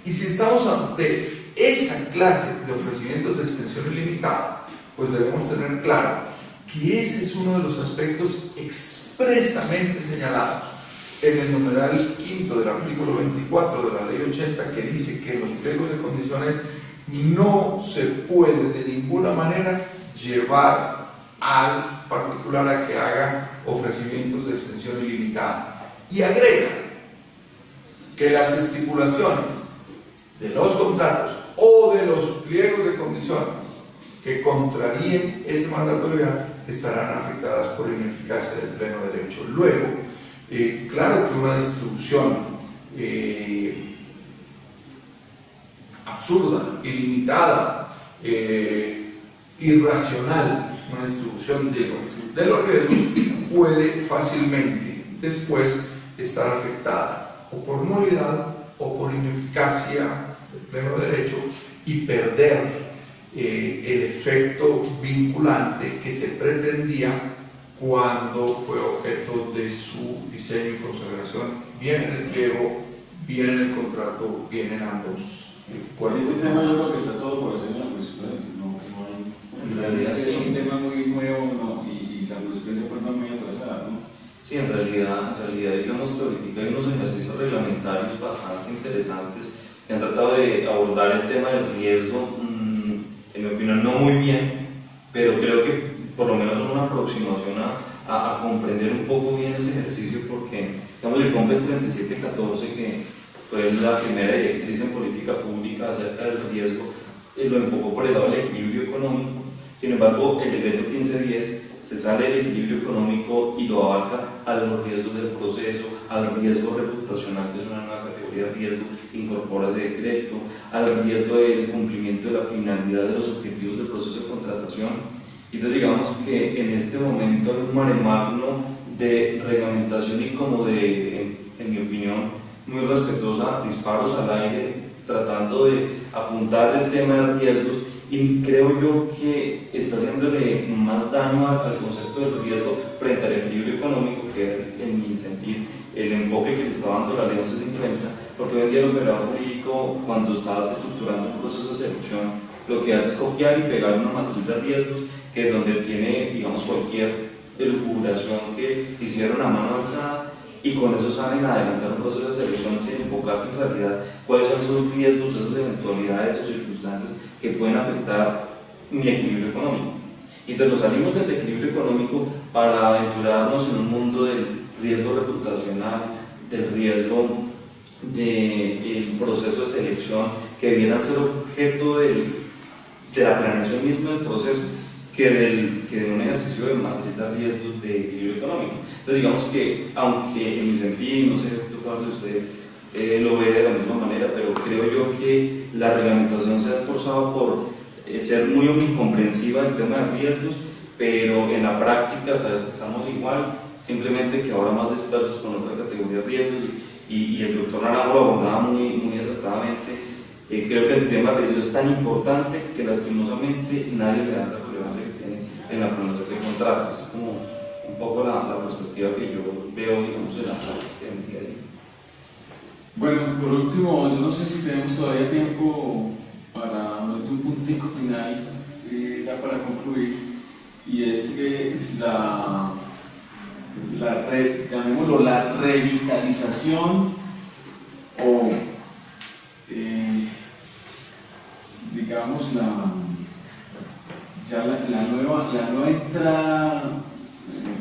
Y si estamos ante esa clase de ofrecimientos de extensión ilimitada, pues debemos tener claro que ese es uno de los aspectos expresamente señalados en el numeral quinto del artículo 24 de la ley 80, que dice que en los pliegos de condiciones no se puede de ninguna manera llevar al particular a que haga ofrecimientos de extensión ilimitada. Y agrega que las estipulaciones de los contratos o de los pliegos de condiciones que contraríen ese mandato legal estarán afectadas por ineficacia del pleno derecho. Luego, claro que una distribución absurda, ilimitada, irracional, una distribución de los riesgos puede fácilmente después estar afectada o por nulidad o por ineficacia del pleno derecho y perder el efecto vinculante que se pretendía cuando fue objeto de su diseño y consagración, bien en el pliego, bien en el contrato, bien en ambos. Ese tema yo creo que está todo por hacer en la jurisprudencia, en realidad es un tema muy nuevo, ¿no? Y la jurisprudencia por muy atrasada, ¿no? Sí, en realidad digamos que ahorita hay unos ejercicios reglamentarios bastante interesantes que han tratado de abordar el tema del riesgo, en mi opinión no muy bien, pero creo que por lo menos una aproximación a comprender un poco bien ese ejercicio, porque digamos el COMPES 3714, que fue la primera directriz en política pública acerca del riesgo, lo enfocó por el lado del equilibrio económico. Sin embargo, el decreto 1510 se sale del equilibrio económico y lo abarca a los riesgos del proceso, al riesgo reputacional, que es una nueva categoría de riesgo, incorpora ese decreto, al riesgo del cumplimiento de la finalidad de los objetivos del proceso de contratación. Y entonces digamos que en este momento hay un mare magnum de reglamentación y como de, en mi opinión, muy respetuosa, disparos al aire, tratando de apuntar el tema de riesgos, y creo yo que está haciéndole más daño al concepto del riesgo frente al equilibrio económico, que en mi sentir el enfoque que le está dando la ley 1150, porque hoy en día el operador jurídico, cuando está estructurando un proceso de selección, lo que hace es copiar y pegar una matriz de riesgos, que es donde tiene, digamos, cualquier elucubración que hicieron a mano alzada, y con eso saben adelantar un proceso de selección sin enfocarse en realidad cuáles son esos riesgos, esas eventualidades o circunstancias que pueden afectar mi equilibrio económico. Y entonces nos salimos del equilibrio económico para aventurarnos en un mundo del riesgo reputacional, del riesgo del proceso de selección, que viene a ser objeto de la planeación misma del proceso, que de un ejercicio de matriz de riesgos de equilibrio económico. Entonces digamos que, aunque en mi sentido, no sé si usted lo ve de la misma manera, pero creo yo que la reglamentación se ha esforzado por ser muy omnicomprensiva del tema de riesgos, pero en la práctica hasta estamos igual, simplemente que ahora más dispersos con otra categoría de riesgos, y el doctor Naranjo lo abordaba muy acertadamente. Creo que el tema de riesgo es tan importante que lastimosamente nadie le da la relevancia que tiene en la planeación de contratos. Es como un poco la perspectiva que yo veo, digamos, en la práctica en el día a día. Bueno, por último, yo no sé si tenemos todavía tiempo para un puntico final, ya para concluir, y es que llamémoslo la revitalización o digamos ya la nueva entrada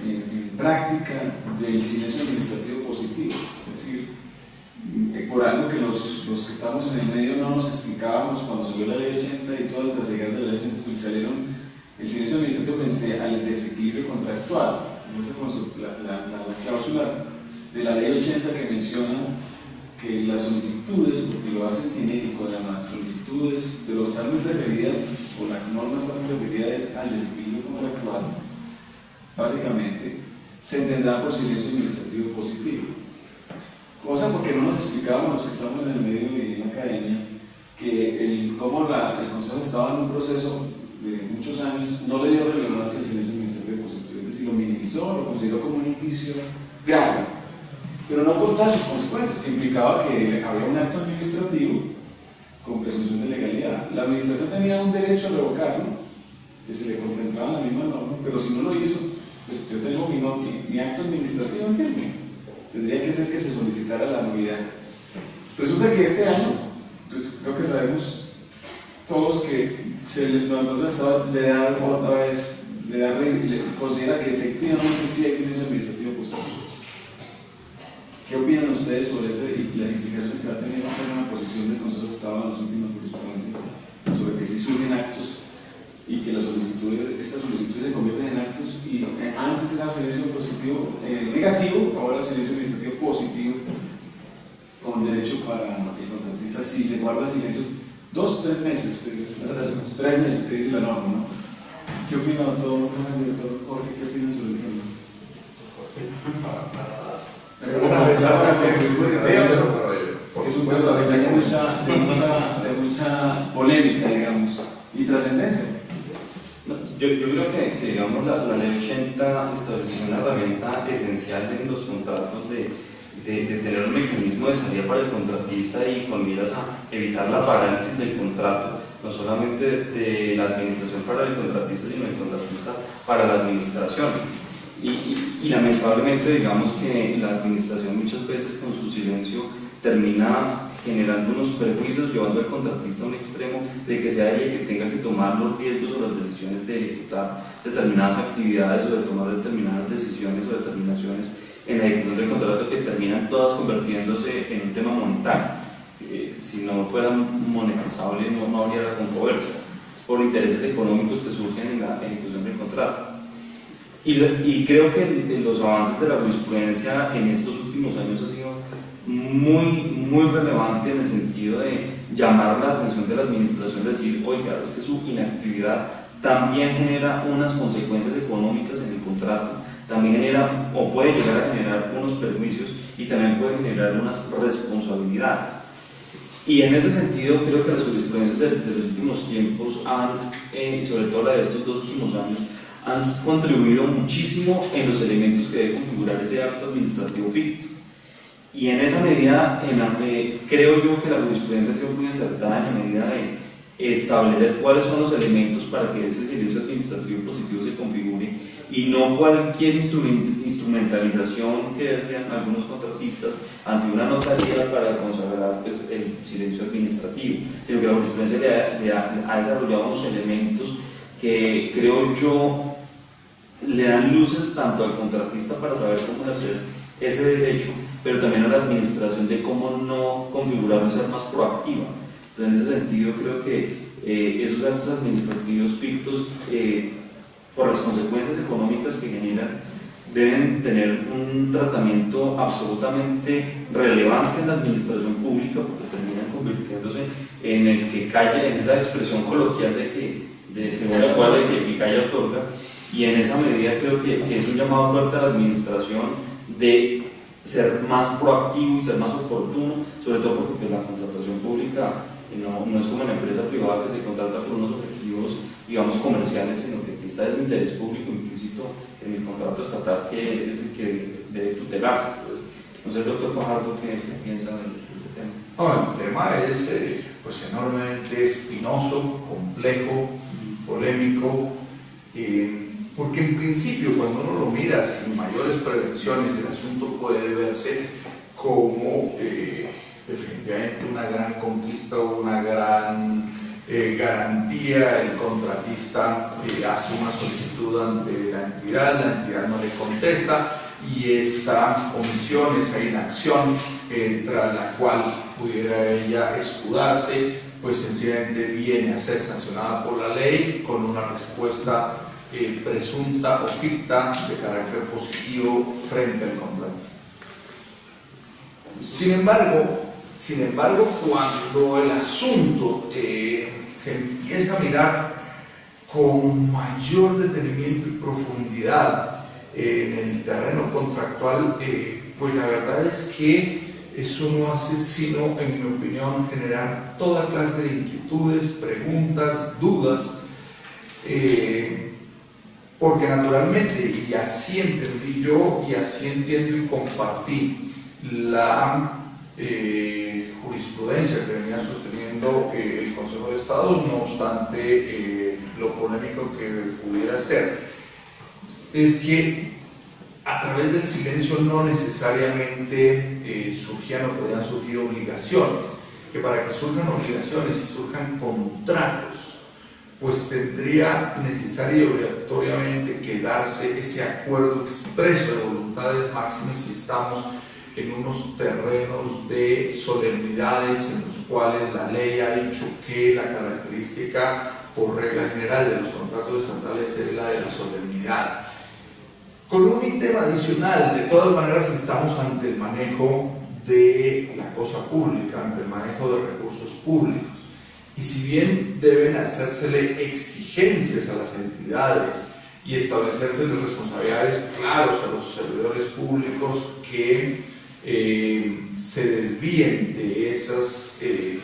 en práctica del silencio administrativo positivo, es decir, por algo que los que estamos en el medio no nos explicábamos cuando salió la ley 80 y todas las trasegas de la ley 80 salieron el silencio administrativo frente al desequilibrio contractual. La cláusula de la ley 80 que menciona que las solicitudes, porque lo hacen genérico, además, solicitudes, pero están muy referidas, o la norma está muy referida al desequilibrio contractual, básicamente, se entenderá por silencio administrativo positivo. Cosa porque no nos explicábamos los que estamos en el medio y en la academia, que cómo el Consejo estaba en un proceso de muchos años, no le dio relevancia al silencio administrativo positivo, es decir, lo minimizó, lo consideró como un indicio grave, pero no con todas sus consecuencias, que implicaba que había un acto administrativo con presunción de legalidad. La administración tenía un derecho a revocarlo, que se le contemplaba en la misma norma, pero si no lo hizo, pues yo tengo mi acto administrativo en firme. Tendría que ser que se solicitara la nulidad. Resulta que este año, pues creo que sabemos todos que considera que efectivamente sí hay silencio administrativo positivo. ¿Qué opinan ustedes sobre eso y las implicaciones que va a tener esta nueva posición del Consejo de Estado en las últimas jurisprudencias sobre que sí surgen actos y que estas solicitudes se convierten en actos y antes era silencio positivo negativo, ahora silencio administrativo positivo con derecho para el contratista si se guarda silencio 2 3 meses? 3 meses, que dice la norma, ¿no? ¿Qué opina doctor Jorge? ¿Qué opina sobre el tema? Es un tema que hay mucha polémica, digamos, y trascendencia. Yo creo que digamos, la ley 80 estableció una herramienta esencial en los contratos de tener un mecanismo de salida para el contratista y con miras a evitar la parálisis del contrato, no solamente de la administración para el contratista, sino del contratista para la administración. Y lamentablemente, digamos que la administración muchas veces con su silencio termina generando unos perjuicios, llevando al contratista a un extremo de que sea ella el que tenga que tomar los riesgos o las decisiones de ejecutar determinadas actividades o de tomar determinadas decisiones o determinaciones en la ejecución del contrato que terminan todas convirtiéndose en un tema monetario. Si no fuera monetizable no habría la controversia por intereses económicos que surgen en la ejecución del contrato. Y creo que los avances de la jurisprudencia en estos últimos años ha sido muy relevante en el sentido de llamar la atención de la administración, de decir, oiga, es que su inactividad también genera unas consecuencias económicas en el contrato, también genera o puede llegar a generar unos perjuicios y también puede generar unas responsabilidades. Y en ese sentido creo que las jurisprudencias de los últimos tiempos sobre todo la de estos 2 últimos años, han contribuido muchísimo en los elementos que debe configurar ese acto administrativo ficto. Y en esa medida, creo yo que la jurisprudencia ha sido muy acertada en la medida de establecer cuáles son los elementos para que ese silencio administrativo positivo se configure y no cualquier instrumentalización que hacen algunos contratistas ante una notaría para consagrar pues, el silencio administrativo, sino que la jurisprudencia ha desarrollado unos elementos que creo yo le dan luces tanto al contratista para saber cómo ejercer ese derecho, pero también a la administración de cómo no configurarlo y ser más proactiva. Entonces, en ese sentido creo que esos actos administrativos fictos, por las consecuencias económicas que generan, deben tener un tratamiento absolutamente relevante en la administración pública, porque terminan convirtiéndose en el que calla, en esa expresión coloquial según la cual el que calla otorga, y en esa medida creo que es un llamado fuerte a la administración de ser más proactivo y ser más oportuno, sobre todo porque la contratación pública no es como en la empresa privada que se contrata por unos objetivos, digamos, comerciales, sino que aquí está el interés público implícito en el contrato estatal que es el que debe tutelarse. No sé, doctor Fajardo, ¿qué piensa de este tema? No, el tema es pues enormemente espinoso, complejo, polémico, porque en principio cuando uno lo mira sin mayores prevenciones el asunto puede verse como definitivamente una gran conquista o una gran garantía, el contratista hace una solicitud ante la entidad no le contesta, y esa omisión, esa inacción tras la cual pudiera ella escudarse, pues sencillamente viene a ser sancionada por la ley con una respuesta presunta o ficta de carácter positivo frente al contratista. Sin embargo, cuando el asunto se empieza a mirar con mayor detenimiento y profundidad en el terreno contractual, pues la verdad es que eso no hace sino, en mi opinión, generar toda clase de inquietudes, preguntas, dudas, porque naturalmente, y así entendí yo, y así entiendo y compartí la jurisprudencia que venía sosteniendo el Consejo de Estado, no obstante lo polémico que pudiera ser, es que a través del silencio no necesariamente surgían o podían surgir obligaciones, que para que surjan obligaciones y surjan contratos, pues tendría necesario y obligatoriamente que darse ese acuerdo expreso de voluntades máximas si estamos en unos terrenos de solemnidades en los cuales la ley ha dicho que la característica por regla general de los contratos estatales es la de la solemnidad. Con un ítem adicional, de todas maneras estamos ante el manejo de la cosa pública, ante el manejo de recursos públicos. Y si bien deben hacérsele exigencias a las entidades y establecerse las responsabilidades claras a los servidores públicos que se desvíen de esas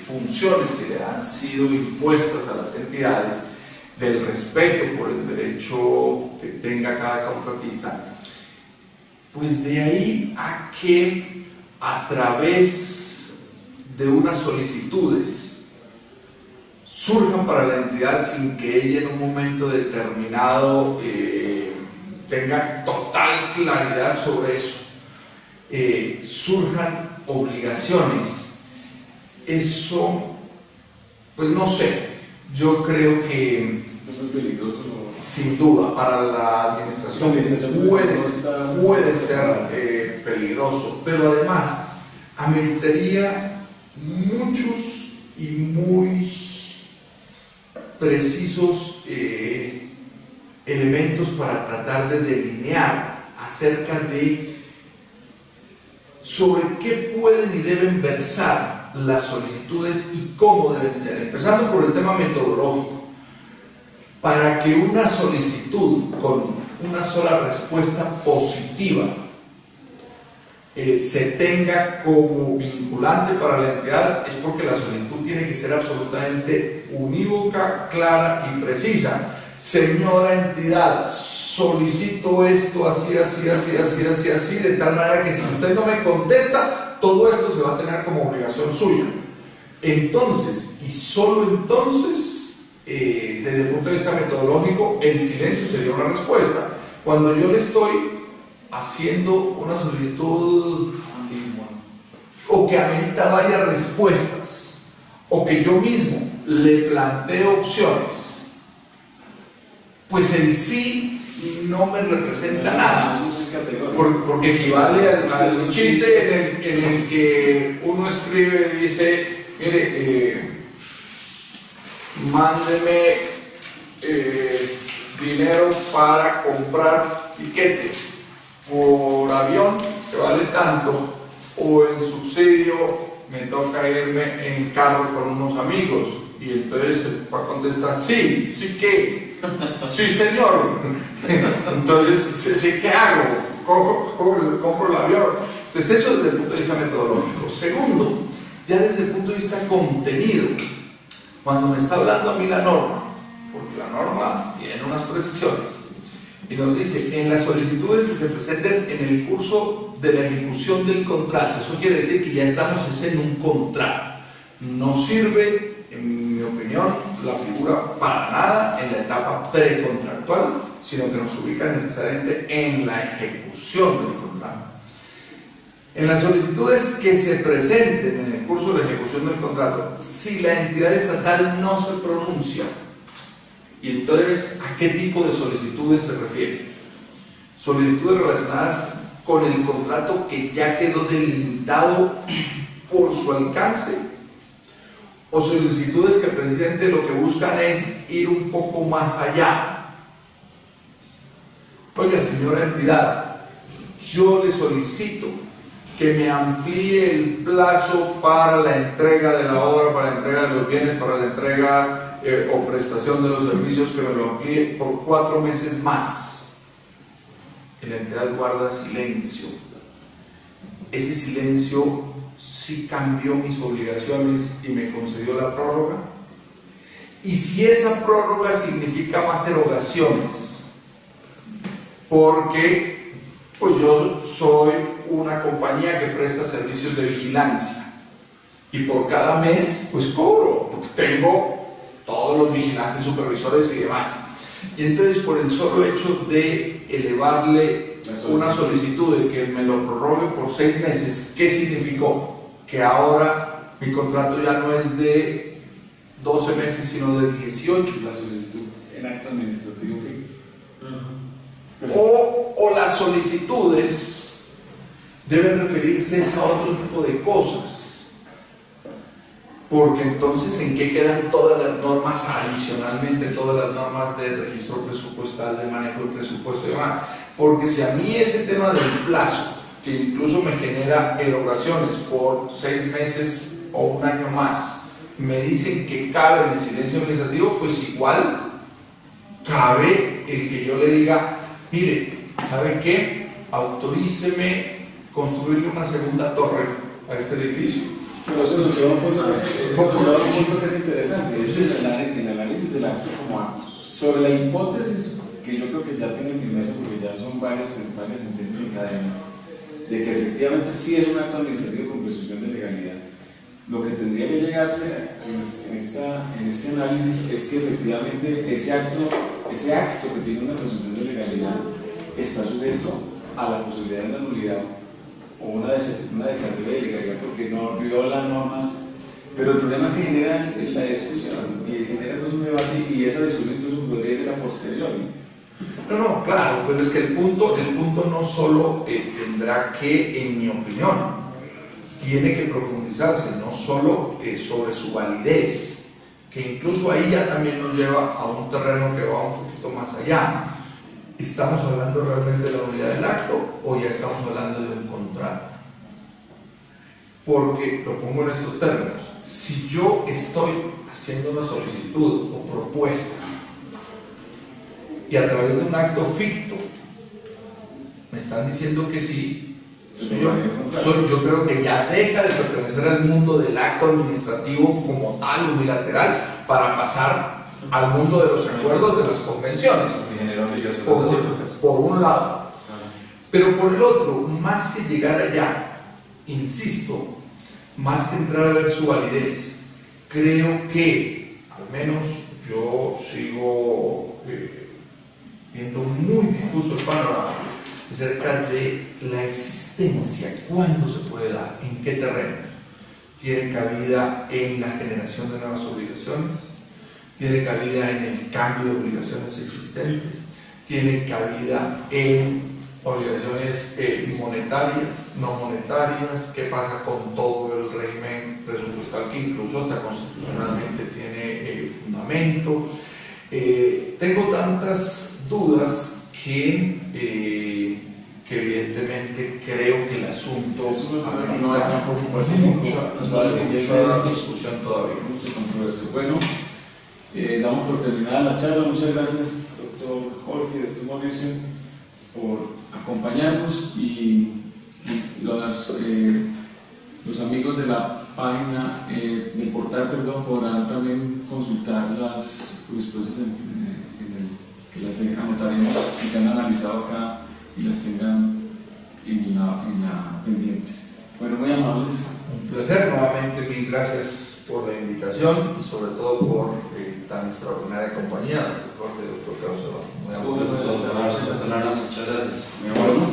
funciones que le han sido impuestas a las entidades, del respeto por el derecho que tenga cada contratista, pues de ahí a que a través de unas solicitudes surjan para la entidad sin que ella en un momento determinado tenga total claridad sobre eso, surjan obligaciones, eso, pues no sé, yo creo que eso es peligroso. Sin duda, para la administración puede ser peligroso, pero además ameritaría muchos y muy precisos elementos para tratar de delinear acerca de sobre qué pueden y deben versar las solicitudes y cómo deben ser, empezando por el tema metodológico. Para que una solicitud con una sola respuesta positiva se tenga como vinculante para la entidad, es porque la solicitud tiene que ser absolutamente unívoca, clara y precisa. Señora entidad, solicito esto así, de tal manera que si usted no me contesta, todo esto se va a tener como obligación suya. Entonces, y solo entonces, desde el punto de vista metodológico, el silencio sería una respuesta. Cuando yo le estoy haciendo una solicitud o que amerita varias respuestas, o que yo mismo le planteo opciones, pues en sí no me representa nada, porque equivale al chiste en el que uno escribe y dice, mire, mándeme dinero para comprar tiquetes por avión que vale tanto, o en subsidio me toca irme en carro con unos amigos, y entonces el papá contesta, sí que, sí señor. Entonces, ¿sí qué hago? Compro el avión. Entonces eso desde el punto de vista metodológico. Segundo, ya desde el punto de vista contenido, cuando me está hablando a mí la norma, porque la norma tiene unas precisiones, y nos dice, en las solicitudes que se presenten en el curso de la ejecución del contrato, eso quiere decir que ya estamos en un contrato. No sirve, en mi opinión, la figura para nada en la etapa precontractual, sino que nos ubica necesariamente en la ejecución del contrato. En las solicitudes que se presenten en el curso de la ejecución del contrato, si la entidad estatal no se pronuncia, y entonces, ¿a qué tipo de solicitudes se refiere? Solicitudes relacionadas con el contrato que ya quedó delimitado por su alcance, o solicitudes que precisamente lo que buscan es ir un poco más allá. Oiga, señora entidad, yo le solicito que me amplíe el plazo para la entrega de la obra, para la entrega de los bienes, para la entrega o prestación de los servicios, que me lo amplíe por 4 meses más. Y la entidad guarda silencio. Ese silencio sí cambió mis obligaciones y me concedió la prórroga. Y si esa prórroga significa más erogaciones, porque pues yo soy una compañía que presta servicios de vigilancia y por cada mes pues cobro, porque tengo todos los vigilantes, supervisores y demás. Y entonces, por el solo hecho de elevarle una solicitud de que me lo prorrogue por 6 meses, ¿qué significó? Que ahora mi contrato ya no es de 12 meses, sino de 18. La solicitud en acto administrativo ficto. O las solicitudes deben referirse a otro tipo de cosas. Porque entonces, ¿en qué quedan todas las normas adicionalmente, todas las normas de registro presupuestal, de manejo del presupuesto y demás? Porque si a mí ese tema del plazo, que incluso me genera erogaciones por 6 meses o 1 año más, me dicen que cabe en el silencio administrativo, pues igual cabe el que yo le diga, mire, ¿sabe qué? Autoríceme construirle una segunda torre a este edificio. Pero eso nos lleva a un punto que es interesante, es el análisis del acto como acto. Sobre la hipótesis, que yo creo que ya tiene firmeza porque ya son varias sentencias en cadena, de que efectivamente sí es un acto administrativo con presunción de legalidad. Lo que tendría que llegarse en este análisis es que efectivamente ese acto que tiene una presunción de legalidad está sujeto a la posibilidad de una nulidad o una declaratoria de ilegalidad porque no viola normas, pero el problema es que genera la discusión y genera pues un debate y esa discusión incluso podría ser a posteriori. No, claro, pero es que el punto no solo tendrá que, en mi opinión, tiene que profundizarse, no solo sobre su validez, que incluso ahí ya también nos lleva a un terreno que va un poquito más allá. ¿Estamos hablando realmente de la unidad del acto o ya estamos hablando de un contrato? Porque, lo pongo en estos términos, si yo estoy haciendo una solicitud o propuesta y a través de un acto ficto me están diciendo que sí, yo creo que ya deja de pertenecer al mundo del acto administrativo como tal, unilateral, para pasar al mundo de los acuerdos, de las convenciones, por un lado. Pero por el otro, más que llegar allá, insisto, más que entrar a ver su validez, creo que, al menos yo sigo viendo muy difuso el panorama acerca de la existencia, cuándo se puede dar, en qué terrenos. Tiene cabida en la generación de nuevas obligaciones, tiene cabida en el cambio de obligaciones existentes, tiene cabida en obligaciones monetarias, no monetarias, qué pasa con todo el régimen presupuestal que incluso hasta constitucionalmente tiene fundamento. Tengo tantas dudas que evidentemente creo que el asunto no es tampoco así, mucha discusión todavía. Mucha controversia. Bueno, damos por terminada la charla. Muchas gracias, doctor Jorge, doctor Mauricio, por acompañarnos y los amigos de la página, del portal, podrán también consultar las jurisprudencias que las anotaremos, que se han analizado acá y las tengan en la pendientes. Bueno, muy amables. Un placer, nuevamente mil gracias por la invitación y sobre todo por tan extraordinaria compañía, doctor Jorge, doctor Carlos. Muchas gracias. Muy amable.